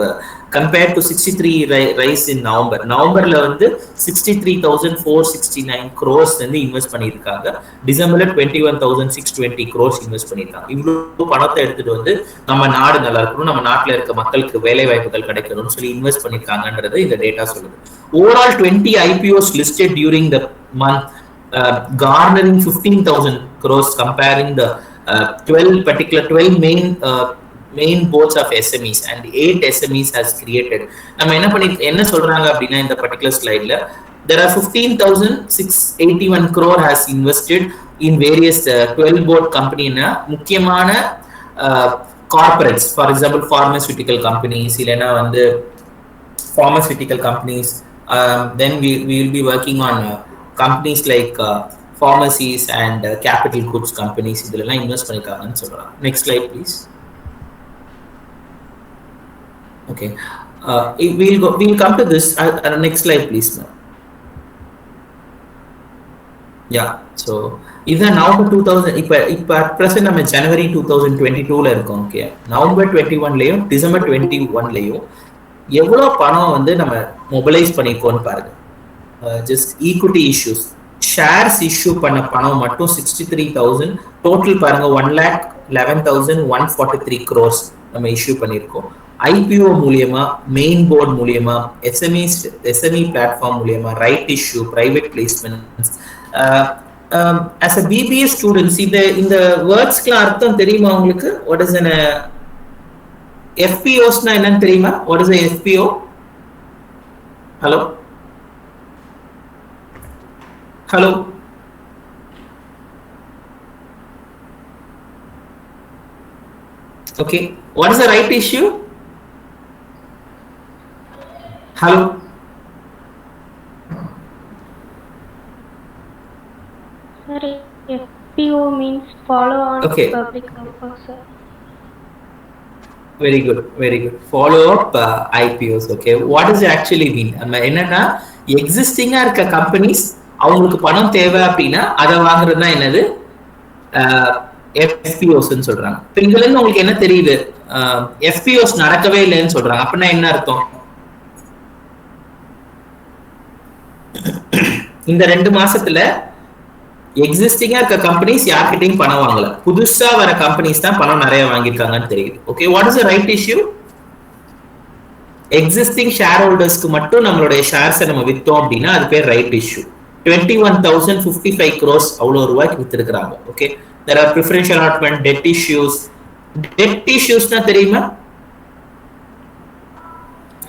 compared to 63 rise in November. Novemberல வந்து 63,469 crores வந்து இன்வெஸ்ட் பண்ணியிருக்காங்க. டிசம்பர்ல 21,620 crores இன்வெஸ்ட் பண்ணியிருக்காங்க. இவ்வளவு பணத்தை எடுத்துட்டு வந்து நம்ம நாடு நல்லா இருக்கணும், நம்ம நாட்டில் இருக்க மக்களுக்கு வேலை வாய்ப்புகள் கிடைக்கணும்னு சொல்லி இன்வெஸ்ட் பண்ணியிருக்காங்கன்றது இந்த டேட்டா சொல்லுது. Overall 20 IPOs listed during the month, garnering 15,000 crores, comparing the 12 main boards of SMEs and 8 SMEs has created. நம்ம என்ன சொல்றாங்க அப்படின்னா, இந்த particular slideல there are 15,681 crore has invested in various 12 board company னா முக்கியமான corporates, for example pharmaceutical companies, இல்லனா வந்து pharmaceutical companies. Then we will be working on companies like pharmacies and capital goods companies. இதெல்லாம் இன்வெஸ்ட் பண்ணிருக்காங்கன்னு சொல்றாங்க. Next slide please. Okay, we'll come to this. Next slide please. Yeah, so இதான் November 2000. இப்போ present நம்ம ஜனவரி 2022ல இருக்கோம். Okay, November 21லயும் December 21லயும் எவ்வளவு பணம் வந்து நம்ம மொபிலைஸ் பண்ணிருக்கோம்னு பாருங்க. Just equity issues, shares issue பண்ண பணம் மட்டும் 63,000. டோட்டல் பாருங்க 1,11,143 crores நம்ம இஷ்யூ பண்ணிருக்கோம். ஐபிஓ மூலியமா, மெயின் போர்டு மூலியமா, எஸ்எம்இ பிளாட்ஃபார்ம் மூலியமா, right issue, private placement. as a BBA students, இந்த வேர்ட்ஸ்க்குலாம் அர்த்தம் தெரியுமா உங்களுக்கு? what is an FPOs னா என்னன்னு தெரியுமா? what is a FPO? Hello hello okay, what is the right issue? Hello. Sorry, FPO means follow on public offer, sir. Very good, very good. Follow up IPOs. Okay, what does it actually mean? என்னன்னா எக்ஸிஸ்டிங்கா இருக்க companies அவங்களுக்கு பணம் தேவை அப்படின்னா அதை வாங்குறது தான் என்னது FPOs ன்னு சொல்றாங்க. இப்போ இதுல இருந்து உங்களுக்கு என்ன தெரியுது? FPOs நடக்கவே இல்லைன்னு சொல்றாங்க. அப்படின்னா என்ன அர்த்தம்? இந்த 2 மாசத்துல எக்ஸிஸ்டிங்கா இருக்க கம்பெனிஸ் யார்கிட்டையும் பணம் வாங்கல, புதுசா வர கம்பெனிஸ் தான் பணம் நிறைய வாங்கியிருக்காங்கன்னு தெரியுது. Okay, what is the right issue? Existing share ஹோல்டர்ஸ்க்கு மட்டும் நம்மளுடைய ஷேர்ஸை நம்ம வித்தோம் அப்படின்னா அது பேர் ரைட் இஷ்யூ. 21,055 crores அவ்வளவு ரூபாய்க்கு வித்திருக்கிறாங்க. Okay, there are preferential allotment, debt issues. debt issues னா தெரியுமா?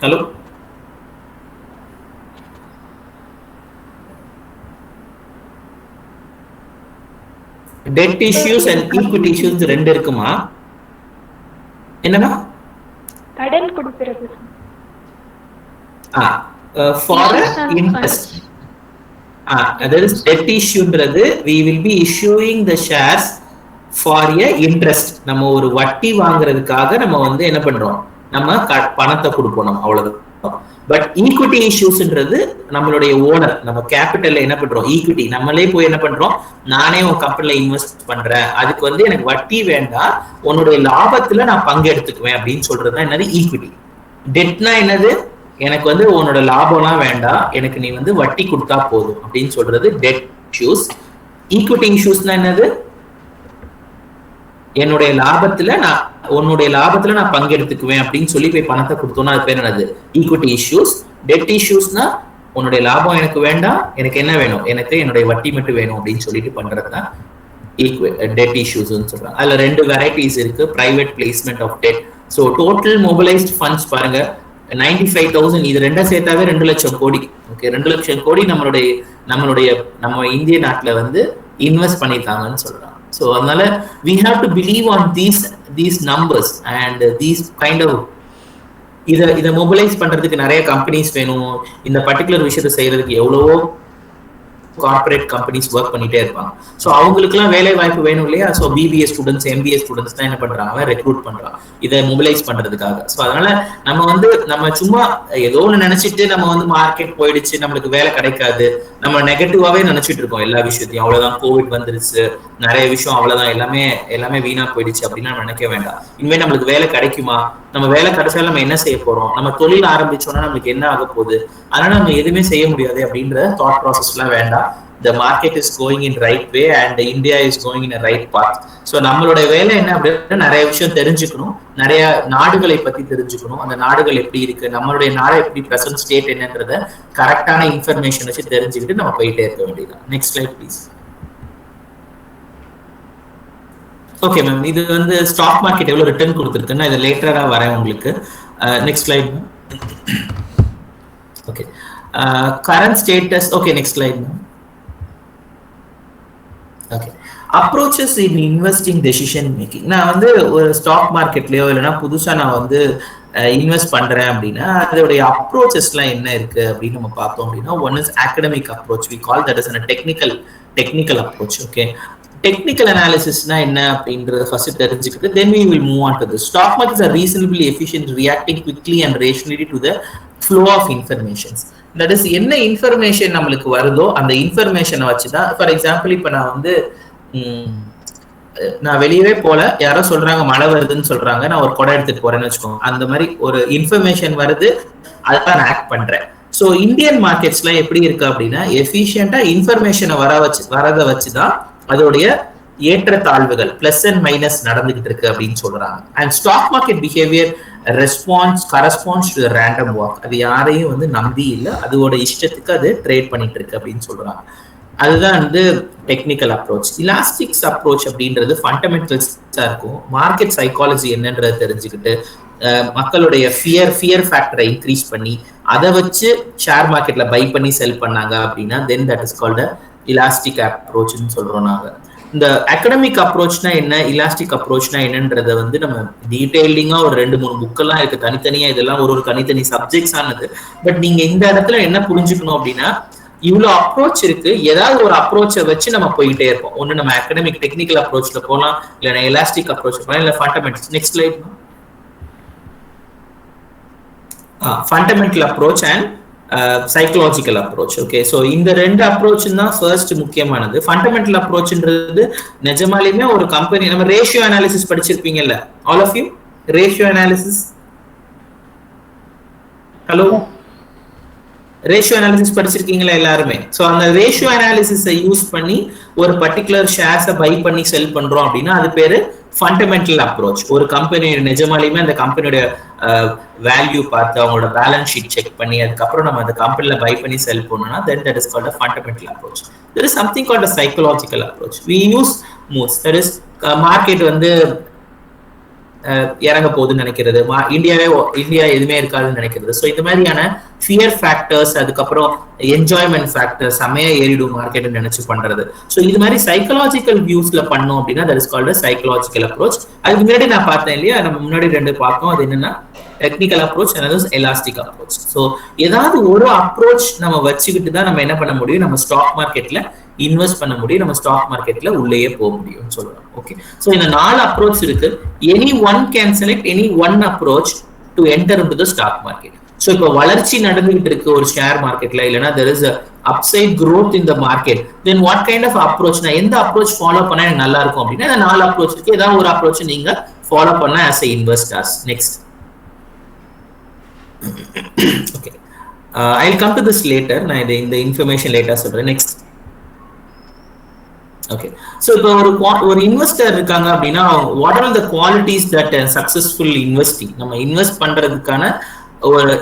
Hello debt issues and equity issues ரெண்டு இருக்குமா? என்னன்னா கடன் கொடுக்கிறது. for interest. That is debt issueன்றது we will be issuing the shares for a interest. நம்ம ஒரு வட்டி வாங்குறதுக்காக நம்ம வந்து என்ன பண்றோம், நம்ம பணத்தை கொடுப்போம், அவ்வளவுதான். பட் ஈக்விட்டி இஷ்யூஸ்ன்றது நம்மளுடைய ஓனர், நம்ம கேபிட்டல்ல என்ன பண்றோம், ஈக்விட்டி நம்மளே போய் என்ன பண்றோம், நானே உன் கம்பெனில இன்வெஸ்ட் பண்றேன், அதுக்கு வந்து எனக்கு வட்டி வேண்டாம், உன்னுடைய லாபத்துல நான் பங்கு எடுத்துக்குவேன் அப்படின்னு சொல்றதுதான் என்னது ஈக்விட்டி. டெட்னா என்னது, எனக்கு வந்து உன்னோட லாபம்லாம் வேண்டாம், எனக்கு நீ வந்து வட்டி கொடுத்தா போதும் அப்படின்னு சொல்றது டெட் இஷ்யூஸ். ஈக்விட்டி இஷ்யூஸ்னா என்னது? என்னுடைய லாபத்துல நான் பங்கெடுத்துக்குவேன் அப்படின்னு சொல்லி போய் பணத்தை கொடுத்தோம்னா அது பேர் என்னது? Equity issues. டெட் இஷ்யூஸ்னா உன்னுடைய லாபம் எனக்கு வேண்டாம், எனக்கு என்ன வேணும்? எனக்கு என்னுடைய வட்டி மட்டும் வேணும் அப்படின்னு சொல்லிட்டு பண்றதுதான் டெட் இஷ்யூஸ் சொல்றாங்க. அதுல 2 வெரைட்டிஸ் இருக்கு. Private placement of debt. So total mobilised funds பாருங்க 95,000. இது ரெண்டா சேர்த்தாவே 2 லட்சம் கோடி. ஓகே, 2 லட்சம் கோடி நம்ம இந்திய நாட்டுல வந்து இன்வெஸ்ட் பண்ணிட்டாங்கன்னு சொல்றாங்க. ஸோ அதனால we have to believe on these numbers and these kind of இதை மொபிலைஸ் பண்றதுக்கு நிறைய கம்பெனிஸ் வேணும். இந்த பர்டிகுலர் விஷயத்தை செய்யறதுக்கு எவ்வளவோ கார்பரேட் கம்பெனிஸ் ஒர்க் பண்ணிட்டே இருப்பாங்க. ஸோ அவங்களுக்குலாம் வேலை வாய்ப்பு வேணும் இல்லையா? So BBA students, MBA students தான் என்ன பண்றாங்க, ரெக்ரூட் பண்றாங்க இதை மொபிலைஸ் பண்றதுக்காக. ஸோ அதனால நம்ம சும்மா ஏதோ ஒன்று நினைச்சிட்டு நம்ம வந்து மார்க்கெட் போயிடுச்சு, நம்மளுக்கு வேலை கிடைக்காது, நம்ம நெகட்டிவாவே நினைச்சிட்டு இருக்கோம் எல்லா விஷயத்தையும். அவ்வளவுதான், கோவிட் வந்துருச்சு, நிறைய விஷயம் அவ்வளவுதான், எல்லாமே வீணா போயிடுச்சு அப்படின்னு நம்ம நினைக்க வேண்டாம். இனிமே நம்மளுக்கு வேலை கிடைக்குமா, நம்ம வேலை கிடைச்சாலும் நம்ம என்ன செய்ய போறோம், நம்ம தொழில் ஆரம்பிச்சோம்னா நம்மளுக்கு என்ன ஆக போகுது, அதனால நம்ம எதுவுமே செய்ய முடியாது அப்படின்ற தாட் ப்ராசஸ் எல்லாம் வேண்டாம். The market is going in right way and India is going in a right path. So நம்மளோட வேலை என்ன அப்படின்னா நிறைய விஷயம் தெரிஞ்சுக்கணும், நிறைய நாடுகளை பத்தி தெரிஞ்சுக்கணும், அந்த நாடுகள் எப்படி இருக்கு, நம்மளுடைய நாடு எப்படி பிரசன்ட் ஸ்டேட் என்னன்றத கரெக்டான இன்ஃபர்மேஷன் வச்சு தெரிஞ்சுக்கிட்டு நம்ம போயிட்டே இருக்க வேண்டியதுதான். Next slide please. Okay ma'am, இது வந்து ஸ்டாக் மார்க்கெட் எவ்வளவு ரிட்டர்ன் கொடுத்துருக்குன்னா இது லேட்டரா வரேன் உங்களுக்கு. Next slide. Okay, current status. Okay, next slide ma'am. Okay, approaches in investing decision making. நான் வந்து ஒரு ஸ்டாக் மார்க்கெட்லயோ இல்லைன்னா புதுசா நான் வந்து இன்வெஸ்ட் பண்றேன் அப்படின்னா அதோடைய அப்ரோச்சஸ்லாம் என்ன இருக்கு அப்படின்னு நம்ம பார்த்தோம் அப்படின்னா, one is academic approach, we call that is technical approach. Okay, technical அனாலிசிஸ்னா என்ன அப்படின்றத ஃபர்ஸ்ட் தெரிஞ்சுக்கிட்டு then we will move on to this. Stock markets are reasonably efficient, reacting quickly and rationally to the flow of informations. That is, என்ன information நம்மளுக்கு வருதோ அந்த இன்ஃபர்மேஷனை வச்சுதான். ஃபார் எக்ஸாம்பிள், இப்போ நான் வெளியவே போல, யாரோ சொல்றாங்க மழை வருதுன்னு சொல்றாங்க, நான் ஒரு குடம் எடுத்துட்டு போறேன்னு வச்சுக்கோங்க. அந்த மாதிரி ஒரு இன்ஃபர்மேஷன் வருது, அதான் நான் ஆக்ட் பண்றேன். ஸோ இந்தியன் மார்க்கெட்ஸ்லாம் எப்படி இருக்கு அப்படின்னா, எஃபிஷியண்டா இன்ஃபர்மேஷனை வரதை வச்சுதான் அதோடைய ஏற்றத்தாழ்வுகள் பிளஸ் அண்ட் மைனஸ் நடந்துகிட்டு இருக்கு அப்படின்னு சொல்றாங்க. And stock market behavior corresponds to random walk. அது யாரையும் வந்து நம்பி இல்லை, அதோட இஷ்டத்துக்கு அது ட்ரேட் பண்ணிட்டு இருக்கு அப்படின்னு சொல்றாங்க. அதுதான் வந்து டெக்னிக்கல் அப்ரோச். இலாஸ்டிக்ஸ் அப்ரோச் அப்படின்றது ஃபண்டமெண்டல்ஸா இருக்கும். மார்க்கெட் சைக்காலஜி என்னன்றதை தெரிஞ்சுக்கிட்டு மக்களுடைய ஃபியர் ஃபேக்டரை இன்க்ரீஸ் பண்ணி அதை வச்சு ஷேர் மார்க்கெட்ல பை பண்ணி செல் பண்ணாங்க அப்படின்னா தென் தட் இஸ் கால்ட் இலாஸ்டிக் அப்ரோச்னு சொல்றோம் நாங்க. இந்த அகடமிக் அப்ரோச்னா என்ன, இலாஸ்டிக் அப்ரோச்னா என்னன்றத வந்து நம்ம டீடைலிங்கா ஒரு 2-3 புக்கெல்லாம் இருக்கு தனித்தனியா. இதெல்லாம் ஒரு தனித்தனி சப்ஜெக்ட்ஸ் ஆனது. பட் நீங்க இந்த இடத்துல என்ன புரிஞ்சுக்கணும் அப்படின்னா, இவ்வளவு அப்ரோச் இருக்கு, ஏதாவது ஒரு அப்ரோச்சை வச்சு நம்ம போயிட்டே இருப்போம். ஒண்ணு நம்ம அகடமிக் டெக்னிக்கல் அப்ரோச்ல போகலாம், இல்லைன்னா எலாஸ்டிக் அப்ரோச் போகலாம், இல்ல fundamentals. Next slide. Fundamental approach and psychological approach. Okay, so இந்த 2 அப்ரோச் தான் ஃபர்ஸ்ட் முக்கியமானது. ஃபண்டமெண்டல் அப்ரோச்ன்றது நிஜமாலுமே ஒரு கம்பெனி, நம்ம ரேஷியோ அனாலிசிஸ் படிச்சிருப்பீங்கல்ல, all of you ratio analysis. Hello, ratio analysis படிச்சிருக்கீங்களா எல்லாருமே? ஸோ அந்த ரேஷியோ அனாலிசிஸை யூஸ் பண்ணி ஒரு பர்டிகுலர் ஷேர்ஸை பை பண்ணி செல் பண்றோம் அப்படின்னா அது பேரு ஃபண்டமெண்டல் அப்ரோச். ஒரு கம்பெனி நிஜமாலுமே அந்த கம்பெனியோட வேல்யூ பார்த்து அவங்களோட பேலன்ஸ் ஷீட் செக் பண்ணி அதுக்கப்புறம் நம்ம அந்த கம்பெனில பை பண்ணி செல் பண்ணோம்னா then that is called a fundamental approach. There is something called a psychological approach. We use moods. That is, market வந்து இறங்க போகுதுன்னு நினைக்கிறது, இந்தியா எதுவுமே இருக்காதுன்னு நினைக்கிறது. ஸோ இந்த மாதிரியான ஃபியர் ஃபேக்டர்ஸ், அதுக்கப்புறம் என்ஜாய்மெண்ட் ஃபேக்டர்ஸ், செமையா ஏறிடும் மார்க்கெட்னு நினைச்சு பண்றது. ஸோ இது மாதிரி சைக்கலாஜிக்கல் வியூஸ்ல பண்ணோம் அப்படின்னா that is called psychological approach. அதுக்கு முன்னாடி நான் பார்த்தேன் இல்லையா, நம்ம முன்னாடி 2 பார்த்தோம். அது என்னன்னா technical approach and elastic approach. So ஏதாவது ஒரு அப்ரோச் நம்ம வச்சுக்கிட்டு தான் நம்ம என்ன பண்ண முடியும், நம்ம ஸ்டாக் மார்க்கெட்ல இன்வெஸ்ட் பண்ண முடியும், நம்ம ஸ்டாக் மார்க்கெட்ல உள்ளேயே போக முடியும்னு சொல்லலாம். ஓகே, ஸோ இந்த 4 அப்ரோச் இருக்கு. Any one can select any one approach to enter into the stock market. So இப்போ வளர்ச்சி நடந்துகிட்டு இருக்கு ஒரு ஷேர் மார்க்கெட்ல, இல்லைன்னா there is a upside growth in the market, then what kind of approach, நான் எந்த அப்ரோச் ஃபாலோ பண்ணா எனக்கு நல்லா இருக்கும் அப்படின்னா இந்த 4 அப்ரோச் இருக்கு. ஏதாவது ஒரு அப்ரோச் நீங்க ஃபாலோ பண்ண as a investors. Next Okay. I'll come to this later. நான் இந்த information later சொல்றேன். Next. Okay. So இப்போ ஒரு இன்வெஸ்டர் இருக்காங்க அப்படின்னா what are the qualities that successful investing நம்ம இன்வெஸ்ட் பண்றதுக்கான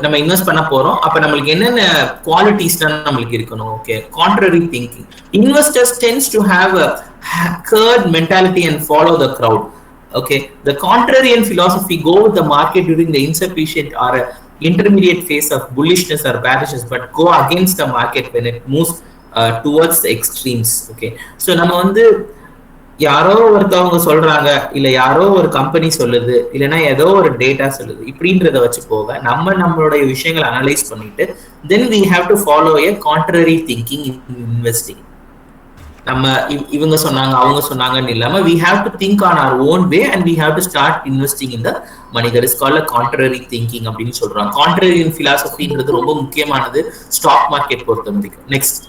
நம்ம இன்வெஸ்ட் பண்ண போறோம். அப்ப நம்மளுக்கு என்னென்ன குவாலிட்டிஸ் தான் நம்மளுக்கு இருக்கணும். Okay, contrary thinking. Investors tends to have a herd mentality and follow the crowd. Okay, the contrarian philosophy go with the market during the insufficient or intermediate phase of bullishness or bearishness, but go against the market when it moves towards the extremes. Okay, so நம்ம வந்து யாரோ ஒருத்தவங்க சொல்றாங்க, இல்ல யாரோ ஒரு company சொல்லுது, இல்லைன்னா ஏதோ ஒரு டேட்டா சொல்லுது, இப்படின்றத வச்சு போக நம்மளுடைய விஷயங்களை அனலைஸ் பண்ணிட்டு தென் we have to follow a contrary thinking in investing. நம்ம இவங்க சொன்னாங்க அவங்க சொன்னாங்கன்னு இல்லாம we have to think on our own way and we have to start investing in the money. That is called a contrary thinking அப்படின்னு சொல்றாங்க. Contrarian philosophyன்றது ரொம்ப முக்கியமானது ஸ்டாக் மார்க்கெட் பொறுத்த வரைக்கும். Next,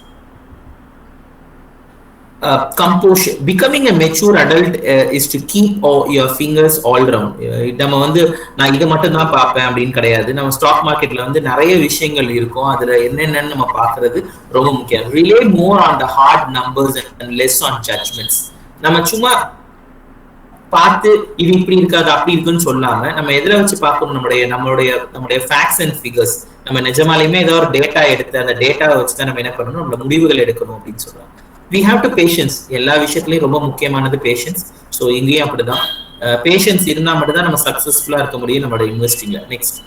composure. Becoming a mature adult is to keep your fingers all round. நம்ம வந்து நான் இதை மட்டும் தான் பார்ப்பேன் அப்படின்னு கிடையாது. நம்ம ஸ்டாக் மார்க்கெட்ல வந்து நிறைய விஷயங்கள் இருக்கும், அதுல என்னென்னு நம்ம பார்க்கறது ரொம்ப முக்கியம். Rely more on the hard numbers and less on judgments. நம்ம சும்மா பார்த்து இது இப்படி இருக்காது அப்படி இருக்குன்னு சொல்லாம நம்ம எதில் வச்சு பார்க்கணும், நம்மளுடைய ஃபேக்ட்ஸ் அண்ட் ஃபிகர்ஸ். நம்ம நிஜமாலையுமே ஏதோ ஒரு டேட்டா எடுத்து அந்த டேட்டாவை வச்சு தான் நம்ம என்ன பண்ணணும், நம்மளோட முடிவுகள் எடுக்கணும் அப்படின்னு சொல்றாங்க. We have to patience. எல்லா விஷயத்துலயும் ரொம்ப முக்கியமானது பேஷன்ஸ். ஸோ இங்கேயும் அப்படிதான், பேஷன்ஸ் இருந்தா மட்டும் தான் நம்ம சக்சஸ்ஃபுல்லா இருக்க முடியும் நம்மளோட இன்வெஸ்டிங்ல. Next,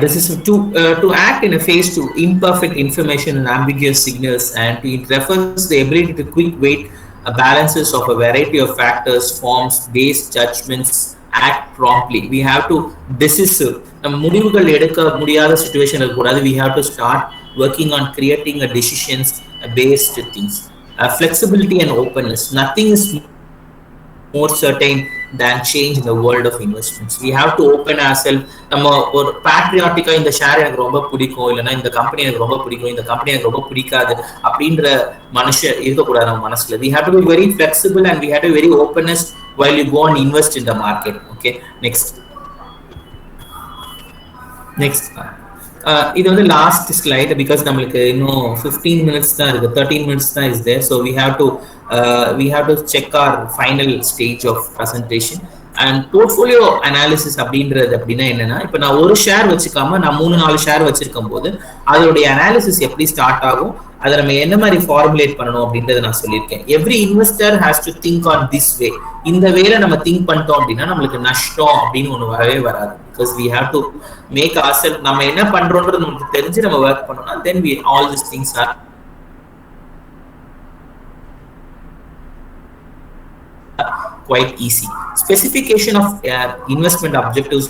this is to act in a phase to imperfect information and ambiguous signals, and to it refers the ability to quick weight balances of a variety of factors, forms, base judgments, act promptly. We have to decisive. நம்ம முடிவுகள் எடுக்க முடியாத situation இருக்கக்கூடாது. We have to start working on creating a decisions based things. Flexibility and openness. Nothing is more certain than change in the world of investments. We have to open ourselves. நம்ம ஒரு பேட்ரியாட்டிக்கா இந்த share எனக்கு ரொம்ப பிடிக்கும், இல்லைன்னா இந்த company எனக்கு ரொம்ப பிடிக்கும், இந்த கம்பெனி எனக்கு ரொம்ப பிடிக்காது அப்படின்ற மனுஷன் இருக்கக்கூடாது நம்ம மனசுல. We have to be very flexible and we have to be very openness while you go and invest in the market. Okay, next. இது வந்து லாஸ்ட் ஸ்லைட் பிகாஸ் நம்மளுக்கு இன்னும் 15 minutes தான் இருக்கு, 13 minutes தான் is there. So we have to check our final stage of presentation. And portfolio analysis அப்படின்றது அப்படின்னா என்னன்னா, இப்போ நான் ஒரு ஷேர் வச்சுக்காம நான் 3-4 ஷேர் வச்சிருக்கும் போது அதோடைய அனாலிசிஸ் எப்படி ஸ்டார்ட் ஆகும், அதை நம்ம என்ன மாதிரி ஃபார்முலேட் பண்ணணும் அப்படின்றத நான் சொல்லியிருக்கேன். Every investor has to think on this way. இந்த வேல நம்ம திங்க் பண்ணிட்டோம் அப்படின்னா நம்மளுக்கு நஷ்டம் அப்படின்னு ஒன்று வரவே வராது. Because we have to make ourselves, நம்ம என்ன பண்றோன்றது நமக்கு தெரிஞ்சு நம்ம ஒர்க் பண்ணோம்னா தென் we all these things are quite easy. Specification of investment objectives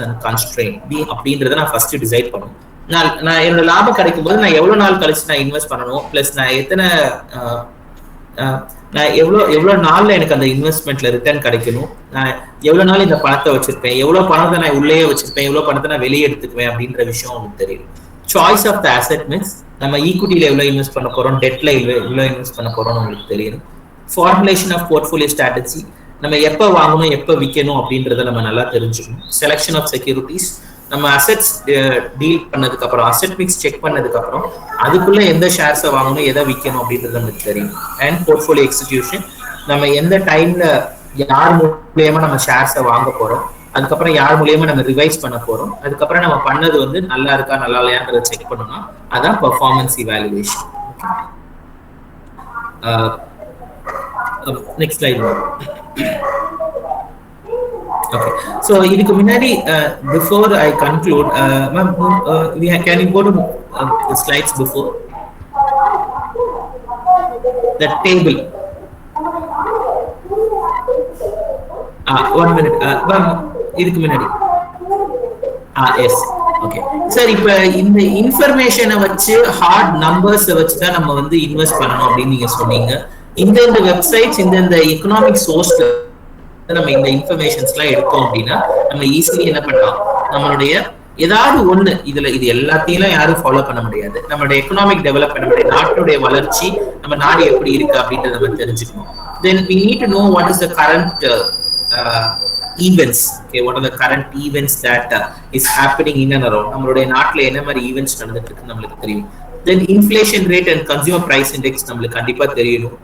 and constraint be அப்படின்றத நான் ஃபர்ஸ்ட் டிசைட் பண்ணணும். நான் என்னோட லாபம் கிடைக்கும் போது நான் எவ்வளவு நாள் கழிச்சு நான் இன்வெஸ்ட் பண்ணணும், பிளஸ் நான் எவ்வளவு நாள்ல எனக்கு அந்த இன்வெஸ்ட்மெண்ட்ல ரிட்டர்ன் கிடைக்கணும், நான் எவ்வளவு நாள் இந்த பணத்தை வச்சிருப்பேன், எவ்வளவு பணத்தை நான் உள்ளேயே வச்சிருப்பேன், எவ்வளவு பணத்தை நான் வெளியே எடுத்துக்குவேன் அப்படின்ற விஷயம் உங்களுக்கு தெரியும். Choice of the asset mix, நம்ம ஈக்விட்டியில எவ்வளவு இன்வெஸ்ட் பண்ண போறோம், டெட்ல எவ்வளவு இன்வெஸ்ட் பண்ண போறோம்னு உங்களுக்கு தெரியும். ஃபார்முலேஷன் ஆஃப் போர்ட்ஃபோலியோ ஸ்ட்ராட்டஜி, நம்ம எப்போ வாங்கணும் எப்போ விற்கணும் அப்படின்றத நம்ம நல்லா தெரிஞ்சுக்கணும். செலெக்ஷன் ஆஃப் செக்யூரிட்டிஸ், நம்ம அசெட்ஸ் டீல் பண்ணதுக்கு அப்புறம் அசெட் மிக்ஸ் செக் பண்ணதுக்கு அப்புறம் அதுக்குள்ள எந்த ஷேர்ஸை வாங்கணும் எதை விற்கணும் அப்படின்றது நமக்கு தெரியும். அண்ட் போர்ட்ஃபோலியோ எக்ஸிக்யூஷன், நம்ம எந்த டைம்ல யார் மூலியமா நம்ம ஷேர்ஸை வாங்க போறோம், அதுக்கப்புறம் யார் மூலியமா நம்ம ரிவைஸ் பண்ண போறோம், அதுக்கப்புறம் நம்ம பண்ணது வந்து நல்லா இருக்கா நல்லா இல்லையான்றதை செக் பண்ணோம்னா அதான் performance evaluation. next slide. Okay, so இதுக்கு முன்னாடி before I conclude, ma'am, can you go to the slides before the table? 1 minute, ma'am, இதுக்கு முன்னாடி yes, okay sir. இப்போ இந்த இன்ஃபர்மேஷனை வச்சு ஹார்ட் நம்பர்ஸை வச்சு தான் நம்ம வந்து இன்வெஸ்ட் பண்ணணும் அப்படின்னு நீங்க சொன்னீங்க. இந்த வெப்சைட்ஸ் இந்த எக்கனாமிக் சோர்ஸ்ல நம்ம இந்த இன்ஃபர்மேஷன்ஸ்லாம் எடுத்தோம் அப்படின்னா நம்ம ஈஸிலி என்ன பண்ணலாம், நம்மளுடைய ஏதாவது ஒண்ணு இது எல்லாத்தையும் யாரும் ஃபாலோ பண்ண முடியாது. நம்மளுடைய எக்கனாமிக் டெவலப்மெண்ட், நம்மளுடைய நாட்டுடைய வளர்ச்சி, நம்ம நாடு எப்படி இருக்கு அப்படின்றத நம்ம தெரிஞ்சுக்கணும். தென் we need to know what is the current events. Okay, what are the current events that is happening in and around நம்மளுடைய நாட்டில் என்ன மாதிரி ஈவெண்ட்ஸ் நடந்துட்டு இருக்கு நம்மளுக்கு தெரியும். Then inflation rate and consumer price index நம்மளுக்கு கண்டிப்பா தெரியணும்.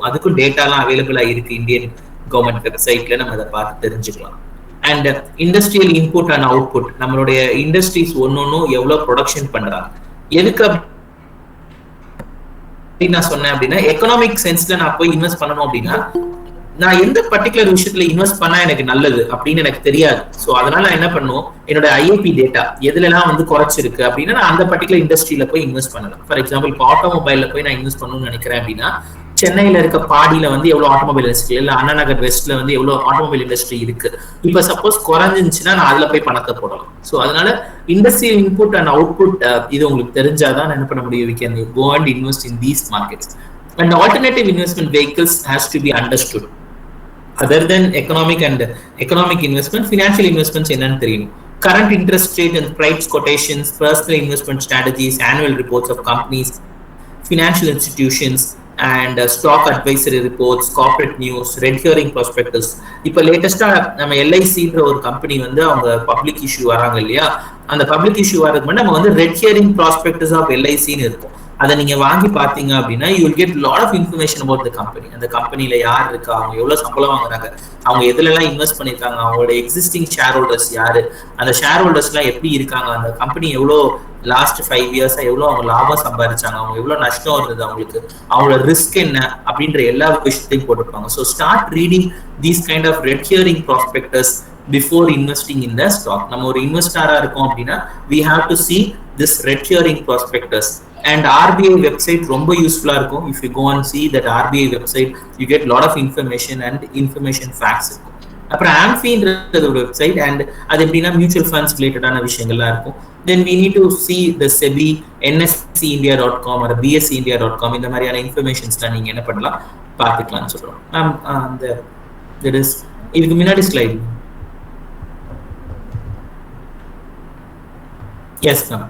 அதுக்கும் டேட்டாலாம் அவைலபிளா இருக்கு இந்தியன் கவர்மெண்ட் வெப்சைட்ல, நம்ம அதை பார்த்து தெரிஞ்சுக்கலாம். And industrial input and output, நம்மளுடைய இண்டஸ்ட்ரீஸ் ஒன்னொன்னும் எவ்வளவு ப்ரொடக்ஷன் பண்றாங்க. எதுக்கு நான் சொன்னேன் அப்படின்னா, எக்கனாமிக் சென்ஸ்ல நான் போய் இன்வெஸ்ட் பண்ணணும் அப்படின்னா நான் எந்த பர்டிகுலர் விஷயத்துல இன்வெஸ்ட் பண்ணா எனக்கு நல்லது அப்படின்னு எனக்கு தெரியாது. ஸோ அதனால நான் என்ன பண்ணுவோம், என்னோட ஐஏபி டேட்டா எதுலாம் வந்து குறைச்சிருக்கு அப்படின்னா நான் அந்த பர்டிகுலர் இண்டஸ்ட்ரியில போய் இன்வெஸ்ட் பண்ணலாம். ஃபார் எக்ஸாம்பிள் இப்போ ஆட்டோமொபைல்ல போய் நான் இன்வெஸ்ட் பண்ணணும்னு நினைக்கிறேன் அப்படின்னா, சென்னையில இருக்க பாடியில வந்து எவ்வளவு ஆட்டோமொபைல் இண்டஸ்ட்ரி, இல்ல அண்ணா நகர் வெஸ்ட்ல வந்து எவ்வளவு ஆட்டோமொபைல் இண்டஸ்ட்ரி இருக்கு. இப்ப சப்போஸ் குறைஞ்சிருந்துச்சுன்னா நான் அதுல போய் பணத்தை போடலாம். ஸோ அதனால இண்டஸ்ட்ரியல் இன்புட் அண்ட் அவுட்புட் இது உங்களுக்கு தெரிஞ்சாதான் என்ன பண்ண முடியும். We can go and invest in these markets. And alternative investment vehicles has to be understood. Other than economic investment, financial investments என்னன்னு தெரியும். Current interest rate and price quotations, personal investment strategies, annual reports of companies, financial institutions, and stock advisory reports, corporate news, red hearing prospectus. இப்போ லேட்டஸ்டா நம்ம எல்ஐசின்ற ஒரு company வந்து அவங்க public issue வராங்க இல்லையா, அந்த பப்ளிக் இஷ்யூ வரதுக்கு முன்னாடி நம்ம வந்து ரெட் ஹியரிங் ப்ராஸ்பெக்டஸ் ஆஃப் எல்ஐசின்னு இருக்கும். அதை நீங்க வாங்கி பாத்தீங்க அப்படின்னா you will get lot of information about the company. அந்த கம்பெனில யார் இருக்கா, அவங்க எவ்வளவு சம்பளம் வாங்குறாங்க, அவங்க எதுல எல்லாம் இன்வெஸ்ட் பண்ணிருக்காங்க, அவங்களோட எக்ஸிஸ்டிங் ஷேர் ஹோல்டர்ஸ் யாரு, அந்த ஷேர் ஹோல்டர்ஸ் எல்லாம் எப்படி இருக்காங்க, அந்த கம்பெனி எவ்வளோ லாஸ்ட் 5 இயர்ஸா எவ்வளவு அவங்க லாபம் சம்பாதிச்சாங்க, அவங்க எவ்வளவு நஷ்டம் இருந்தது, அவங்களுக்கு அவங்களோட ரிஸ்க் என்ன அப்படின்ற எல்லா விஷயத்தையும் போட்டிருப்பாங்க. So start reading these kind of red herring prospectus before investing in the stock. நம்ம ஒரு இன்வெஸ்டரா இருக்கோம் அப்படின்னா we have to see this red hearing prospectus. And RBI website ரொம்ப யூஸ்ஃபுல்லா இருக்கும். If you go and see that RBI website, you get lot of information and information facts இருக்கும். அப்புறம் AMFI-ன்றது ஒரு வெப்சைட், அண்ட் அது எப்படின்னா மியூச்சுவல் ஃபண்ட்ஸ் ரிலேட்டடான விஷயங்கள்லாம் இருக்கும். Then we need to see the SEBI, nscindia.com or bscindia.com, இந்த மாதிரியான இன்ஃபர்மேஷன்ஸ்லாம் நீங்க என்ன பண்ணலாம் பார்த்துக்கலாம்னு சொல்றோம். அந்த இதுக்கு முன்னாடி ஸ்லைட். Yes ma'am.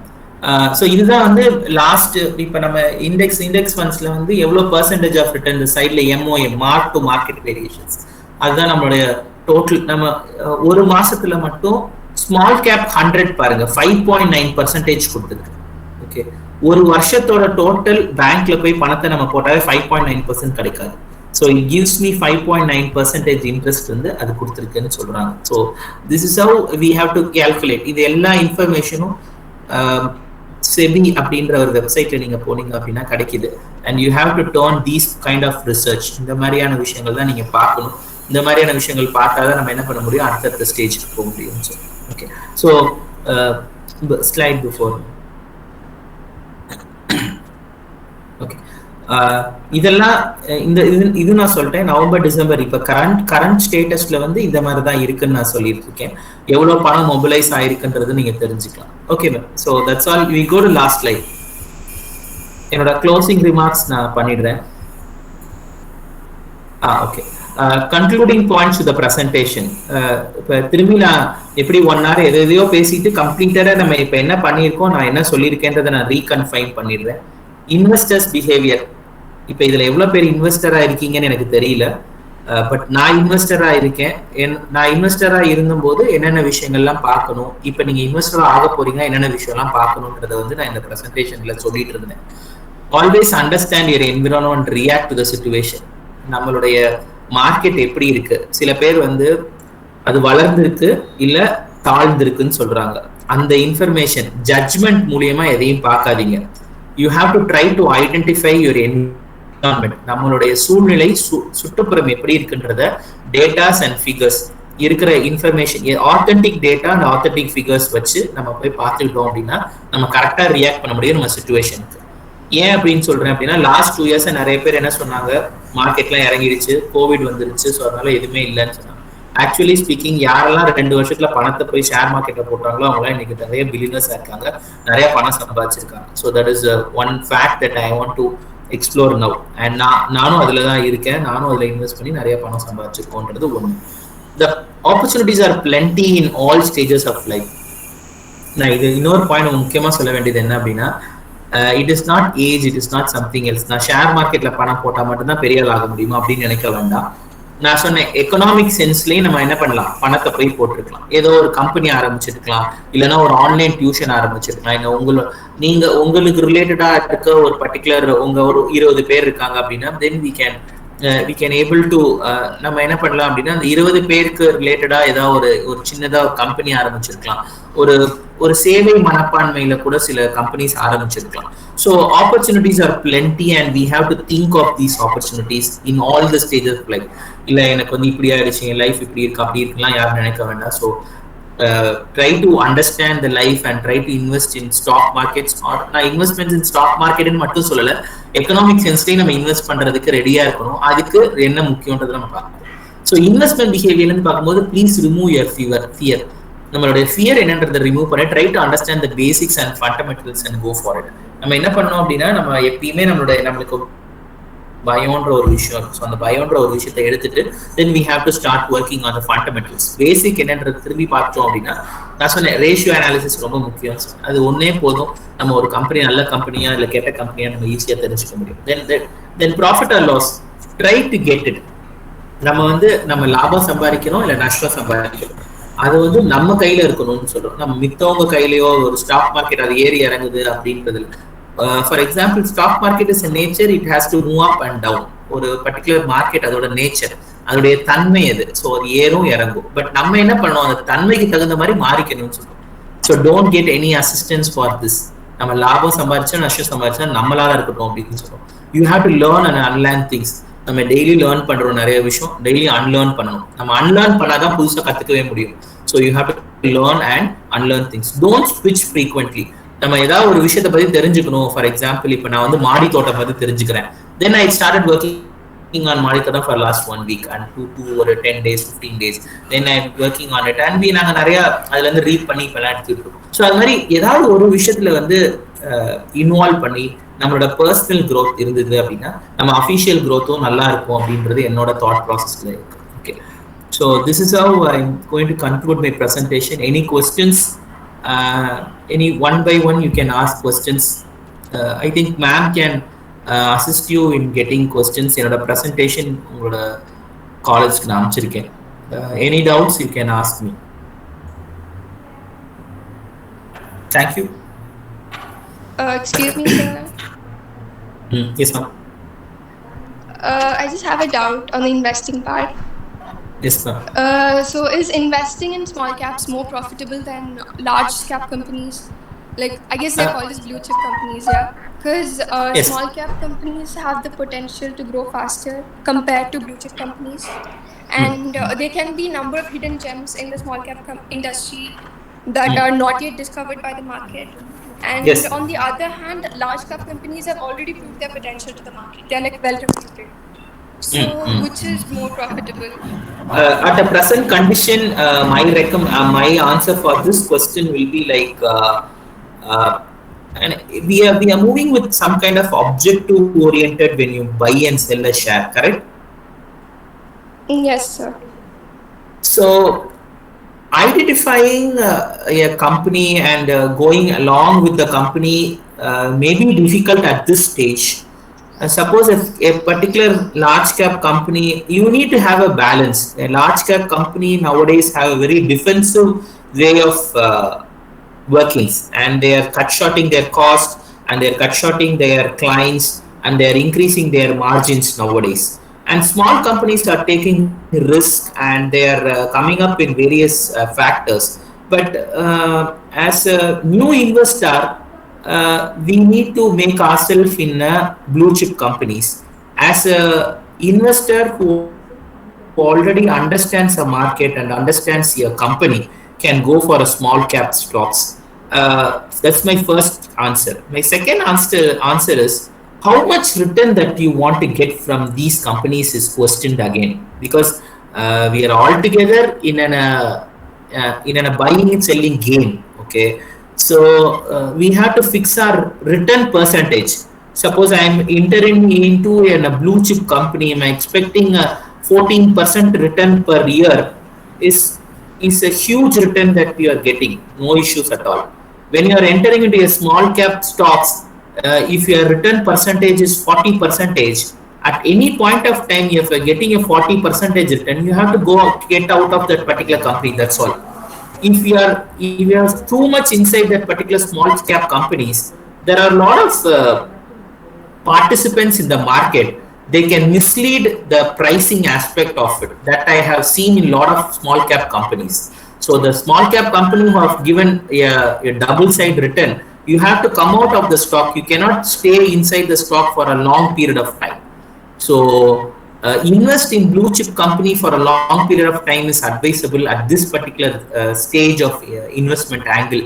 ஸோ இதுதான் வந்து லாஸ்ட். இப்போ நம்ம இண்டெக்ஸ் ஃபண்ட்ஸ்ல வந்து எவ்வளோ பர்சன்டேஜ் ஆஃப் ரிட்டர்ன் இந்த சைட்ல MOM, mark to market variations, அதுதான் நம்மளுடைய டோட்டல். நம்ம ஒரு மாசத்துல மட்டும் ஸ்மால் கேப் 100 பாருங்க 5.9% கொடுத்துருக்கு. ஓகே, ஒரு வருஷத்தோட டோட்டல் பேங்க்ல போய் பணத்தை நம்ம போட்டாலே 5.9% கிடைக்காது. So it gives me 5.9% interest வந்து அது கொடுத்துருக்குன்னு சொல்றாங்க. So this is how we have to calculate. இது எல்லா இன்ஃபர்மேஷனும் செபி அப்படின்ற ஒரு வெப்சைட்ல நீங்க போனீங்க அப்படின்னா கிடைக்குது. And you have to turn these kind of research. இந்த மாதிரியான விஷயங்கள் தான் நீங்க பார்க்கணும். இந்த மாதிரியான விஷயங்கள் பார்த்தாதான் நம்ம என்ன பண்ண முடியும், அடுத்த ஸ்டேஜ்க்கு போக முடியும். Okay, so slide before. Okay, இதெல்லாம் இது நான் சொல்லிட்டேன். நவம்பர் டிசம்பர் இப்போ கரண்ட் ஸ்டேட்டஸ்ல வந்து இந்த மாதிரி தான் இருக்குன்னு நான் சொல்லிட்டு இருக்கேன். எவ்வளவு பணம் மொபிலைஸ் ஆயிருக்குன்றது நீங்க தெரிஞ்சுக்கலாம். Okay ma'am. So that's all. We go to last slide. என்னோட க்ளோசிங் ரிமார்க்ஸ் நான் பண்ணிடுறேன். Okay, concluding points to the presentation. இப்போ திரும்பி நான் எப்படி 1 hour எதையோ பேசிட்டு கம்ப்ளீட்டடா நம்ம இப்போ என்ன பண்ணியிருக்கோம், நான் என்ன சொல்லியிருக்கேன்றதை நான் ரீகன்ஃபைன் பண்ணிடுறேன். Investors behaviour. இப்போ இதுல எவ்வளவு பேர் இன்வெஸ்டரா இருக்கீங்கன்னு எனக்கு தெரியல, பட் நான் இன்வெஸ்டரா இருக்கேன். நான் இன்வெஸ்டரா இருந்தபோது என்னென்ன விஷயங்கள்லாம் பார்க்கணும், இப்போ நீங்க இன்வெஸ்டரா ஆக போறீங்க என்னென்ன விஷயம்லாம் பார்க்கணுன்றத வந்து நான் இந்த ப்ரெசன்டேஷன்ல சொல்லிட்டு இருந்தேன். Always understand your environment, react to the situation. நம்மளுடைய மார்க்கெட் எப்படி இருக்கு, சில பேர் வந்து அது வளர்ந்துருக்கு இல்ல தாழ்ந்திருக்குன்னு சொல்றாங்க. அந்த இன்ஃபர்மேஷன் ஜட்ஜ்மெண்ட் மூலியமா எதையும் பார்க்காதீங்க. You have to try to identify your environment. நம்மளுடைய சூழ்நிலை சுற்றுப்புறம் எப்படி இருக்குன்றத டேட்டாஸ் அண்ட் ஃபிகர்ஸ் இருக்கிற information, authentic data and authentic figures வச்சு நம்ம போய் பார்த்துக்கிட்டோம் அப்படின்னா நம்ம கரெக்டா ரியாக்ட் பண்ண முடியும் நம்ம சிச்சுவேஷனுக்கு. ஏன் அப்படின்னு சொல்றேன் அப்படின்னா, லாஸ்ட் 2 years நிறைய பேர் என்ன சொன்னாங்க, மார்க்கெட்லாம் இறங்கிடுச்சு, கோவிட் வந்துருச்சு, ஸோ அதனால எதுவுமே இல்லைன்னு சொன்னாங்க. ஆக்சுவலி ஸ்பீக்கிங், யாரெல்லாம் 2 வருஷத்துல பணத்தை போய் ஷேர் மார்க்கெட்ல போட்டாங்களோ அவங்களாம் இன்னைக்கு நிறைய பில்லியனர்ஸா இருக்காங்க, நிறைய பணம் சம்பாதிச்சிருக்காங்க. So that is one fact that I want to explore now. And நானும் அதுல தான் இருக்கேன், நானும் அதுல இன்வெஸ்ட் பண்ணி நிறைய பணம் சம்பாதிச்சிருக்கோன்றது ஒன்று. The opportunities are plenty in all stages of life. நான் இது இன்னொரு பாயிண்ட் முக்கியமா சொல்ல வேண்டியது என்ன அப்படின்னா, it is not age, it is not something else. நான் ஷேர் மார்க்கெட்ல பணம் போட்டா மட்டும்தான் பெரிய ஆள் ஆக முடியுமா அப்படின்னு நினைக்க வேண்டாம். நான் சொன்னேன் எக்கனாமிக் சென்ஸ்லயே நம்ம என்ன பண்ணலாம், பணத்தை போய் போட்டுருக்கலாம், ஏதோ ஒரு கம்பெனி ஆரம்பிச்சிருக்கலாம், இல்லைன்னா ஒரு ஆன்லைன் டியூஷன் ஆரம்பிச்சிருக்கலாம், இல்லை நீங்க உங்களுக்கு ரிலேட்டடா இருக்க ஒரு பர்டிகுலர் உங்க ஒரு 20 பேர் இருக்காங்க அப்படின்னா தென் we can able to நம்ம என்ன பண்ணலாம் அப்படின்னா அந்த 20 பேருக்கு ரிலேட்டடா ஏதாவது ஒரு சின்னதா ஒரு கம்பெனி ஆரம்பிச்சிருக்கலாம், ஒரு ஒரு சேவை மனப்பான்மையில கூட சில கம்பெனிஸ் ஆரம்பிச்சிருக்கலாம். So opportunities are plenty and we have to think of these opportunities in all the stages of life. இல்லை எனக்கு வந்து இப்படி ஆயிடுச்சு, என் லைஃப் இப்படி இருக்கு அப்படி இருக்கலாம் யாரும் நினைக்க வேண்டாம். So try to understand the life and try to invest in stock markets or investments in stock market ன்னு மட்டும் சொல்லல, எக்கனாமிக் சென்ஸ்லயே நம்ம இன்வெஸ்ட் பண்றதுக்கு ரெடியா இருக்கணும். அதுக்கு என்ன முக்கியம்ன்றது நம்ம பார்க்கணும். ஸோ இன்வெஸ்ட்மெண்ட் பிஹேவியர்னு பார்க்கும்போது ப்ளீஸ் ரிமூவ் யுவர் ஃபியர். நம்மளுடைய ஃபியர் என்னன்றதை ரிமூவ் பண்ணி try to understand the basics and fundamentals and go for it. நம்ம என்ன பண்ணோம் அப்படின்னா நம்ம எப்பயுமே நம்மளுக்கு பயம்ன்ற ஒரு விஷயம் இருக்கு. ஸோ அந்த பயம்ன்ற ஒரு விஷயத்தை எடுத்துட்டு then we have to start working on the fundamentals. Basic என்னன்றது திரும்பி பார்த்தோம் அப்படின்னா நான் சொன்னேன் ரேஷியோ அனாலிசிஸ் ரொம்ப முக்கியம். அது ஒன்னே போதும், நம்ம ஒரு கம்பெனி நல்ல கம்பெனியா இல்லை கெட்ட கம்பெனியா நம்ம ஈஸியாக தெரிஞ்சுக்க முடியும். Then profit or loss try to get it. நம்ம லாபம் சம்பாதிக்கணும் இல்லை நஷ்டம் சம்பாதிக்கணும், அது நம்ம கையில இருக்கணும்னு சொல்றோம். நம்ம மித்தவங்க கையிலயோ ஒரு ஸ்டாக் மார்க்கெட் அது ஏறி இறங்குது அப்படின்றது. For example stock market is a nature, it has to move up and down. ஒரு பர்டிகுலர் மார்க்கெட் அதோட நேச்சர், அதோடைய தன்மை அது. ஸோ அது ஏறும் இறங்கும். பட் நம்ம என்ன பண்ணோம், அந்த தன்மைக்கு தகுந்த மாதிரி மாறிக்கணும்னு சொல்றோம். So don't get any assistance for this. நம்ம லாபம் சம்பாதிச்சா நஷ்டம் சம்பாதிச்சா நம்மளால இருக்கட்டும் அப்படின்னு சொல்றோம். You have to learn and unlearn things. நம்ம டெய்லி லேர்ன் பண்றோம் நிறைய விஷயம், டெய்லி அன்லேர்ன் பண்ணணும். நம்ம அன்லேர்ன் பண்ணாதான் புதுசாக கத்துக்கவே முடியும். So you have to learn and unlearn things. Don't ஸ்விட்ச் ஃப்ரீக்வென்ட்லி. நம்ம ஏதாவது ஒரு விஷயத்தை பத்தி தெரிஞ்சுக்கணும். ஃபார் எக்ஸாம்பிள் இப்போ நான் மாடி தோட்டம் பத்தி தெரிஞ்சுக்கிறேன். தென் ஐ ஸ்டார்டட் ஒர்க்கிங் ஆன் மாடி தோட்டம் ஃபார் லாஸ்ட் 1 week and ஒரு 10 days 15 days. Then I working on it and நாங்கள் நிறைய அதுல இருந்து ரீட் பண்ணி இப்பெல்லாம் எடுத்துட்டு இருக்கோம். ஸோ அது மாதிரி ஏதாவது ஒரு விஷயத்துல இன்வால்வ் பண்ணி நம்மளோட பர்சனல் growth இருந்தது அப்படின்னா நம்ம அஃபிஷியல் growthம் நல்லா இருக்கும் அப்படின்றது என்னோட தாட் ப்ராசஸ்ல இருக்கு. Okay, so this is have I am going to conclude my presentation. Any questions? Any one by one you can ask questions. I think ma'am can assist you in getting questions. என்னோட presentation உங்களோட காலேஜ்க்கு நான் அனுப்பிச்சிருக்கேன். Any doubts you can ask me. Thank you. Excuse me, sir. Yes ma'am. I just have a doubt on the investing part. Yes ma'am. So is investing in small caps more profitable than large cap companies? Like, I guess they're called as blue chip companies, yeah? Because Yes. small cap companies have the potential to grow faster compared to blue chip companies. And there can be number of hidden gems in the small cap industry that are not yet discovered by the market. And Yes. on the other hand, large cap companies have already proved their potential to the market. They're like well reputed. So which is more profitable? At the present condition, my answer for this question will be like and we are moving with some kind of objective oriented when you buy and sell a share, correct? Yes, sir. So identifying a company and going along with the company may be difficult at this stage. Suppose if a particular large cap company, you need to have a balance. A large cap company nowadays have a very defensive way of workings, and they are cut shorting their cost, and they are cut shorting their clients, and they are increasing their margins nowadays. And small companies are taking risk, and they are coming up in various factors. But as a new investor, we need to make ourselves in blue chip companies. As a investor who already understands a market and understands your company can go for a small cap stocks. That's my first answer. My second answer is how much return that you want to get from these companies is questioned again, because we are all together in a buying and selling game. Okay, so we have to fix our return percentage. Suppose I am entering into a blue chip company, I am expecting a 14% return per year. Is a huge return that you are getting, no issues at all. When you are entering into a small cap stocks, if your return percentage is 40%, At any point of time, if you're getting a 40 percentage return, you have to get out of that particular company. That's all. If you are too much inside that particular small cap companies, there are a lot of participants in the market. They can mislead the pricing aspect of it. That I have seen in a lot of small cap companies. So the small cap company who have given a double side return, you have to come out of the stock. You cannot stay inside the stock for a long period of time. So invest in blue chip company for a long period of time is advisable at this particular stage of investment angle.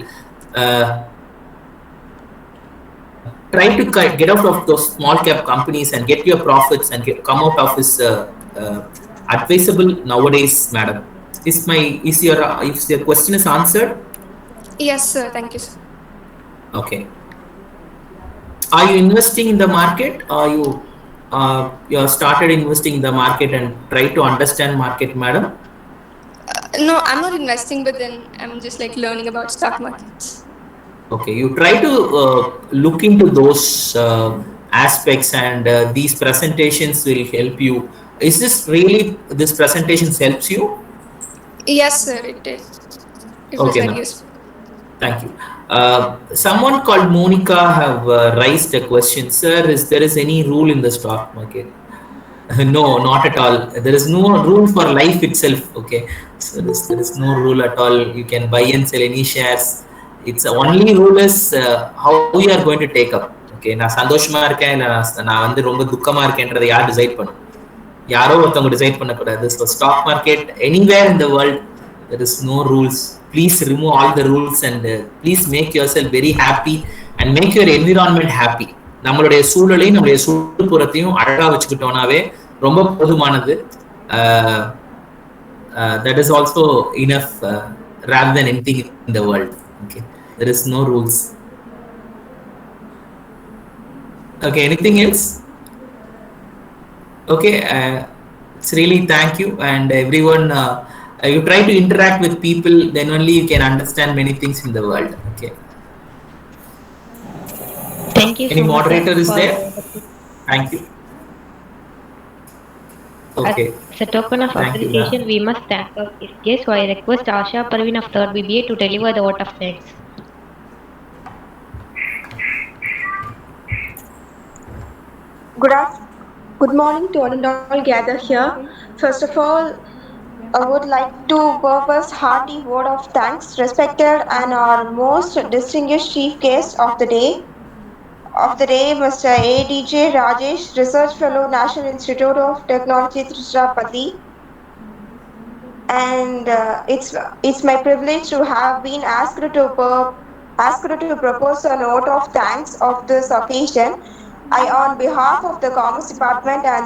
Try to get out of those small cap companies and get your profits and come out of this advisable nowadays, madam. Is your question is answered? Yes, sir. Thank you, sir. Okay. Are you investing in the market? Or you have started investing in the market and try to understand market, madam? No, I'm not investing, but then I'm just like learning about stock markets. Okay, you try to look into those aspects, and these presentations will help you. Is this really this presentations helps you? Yes, sir. It did. It was Okay, very ma'am. useful. Thank you. Someone called Monica have raised a question, sir. Is there is any rule in the stock market? No, not at all. There is no rule for life itself. Okay, so there is no rule at all. You can buy and sell any shares. It's only rule is how you are going to take up. Okay, நான் சந்தோஷமா இருக்கேன், நான் வந்து ரொம்ப துக்கமா இருக்கேன்றதை யார் decide பண்ணும்? யாரோ ஒருத்தவங்க டிசைட் பண்ணக்கூடாது. So stock market anywhere in the world there is no rules. Please remove all the rules and please make yourself very happy and make your environment happy. நம்மளுடைய சூழலையும் நம்மளுடைய சுற்றுப்புறத்தையும் அழகா வச்சுக்கிட்டோம்னாவே ரொம்ப போதுமானது. That is also enough rather than anything in the world. Okay, there is no rules. Okay, anything else? Okay, it's really thank you, and everyone you try to interact with people, then only you can understand many things in the world. Okay, Thank you any so much, moderator sir, is for there? Thank you. Okay, as a token of thank you, ma'am. appreciation, we must thank our guests. So I request Asha Parveen of 3rd BBA to deliver the vote of thanks. Good morning to all and all gathered here. First of all, I would like to purpose hearty word of thanks, respected and our most distinguished chief guest of the day, Mr. ADJ Rajesh, Research Fellow, National Institute of Technology, Tiruchirappalli. And it's my privilege to have been asked to propose a note of thanks of this occasion. I, on behalf of the Commerce Department and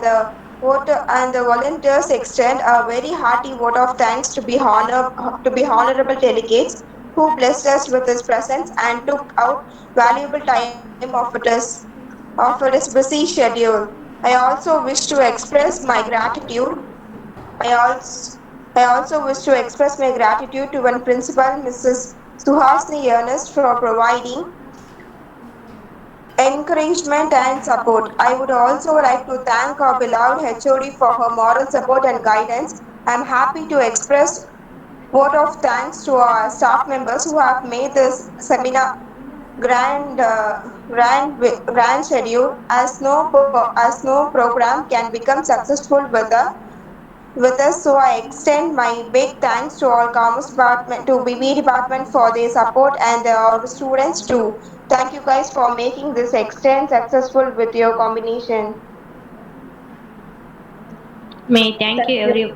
the volunteers, extend a very hearty vote of thanks to be honorable delegates who blessed us with his presence and took out valuable time of his busy schedule. I also wish to express my gratitude I also, I also wish to express my gratitude to one principal, Mrs. Suhasini Ernest, for providing encouragement and support. I would also like to thank our beloved HOD for her moral support and guidance. I am happy to express vote of thanks to our staff members who have made this seminar grand schedule, as no program can become successful with us. So I extend my big thanks to all Commerce Department, to BB Department for their support, and our students too. Thank you guys for making this extend successful with your combination. May thank you every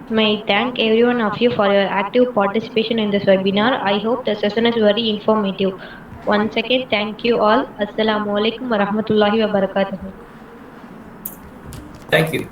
May thank every one of you for your active participation in this webinar. I hope the session is very informative. Once again, thank you all. Assalamu alaikum wa rahmatullahi wa barakatuh. Thank you.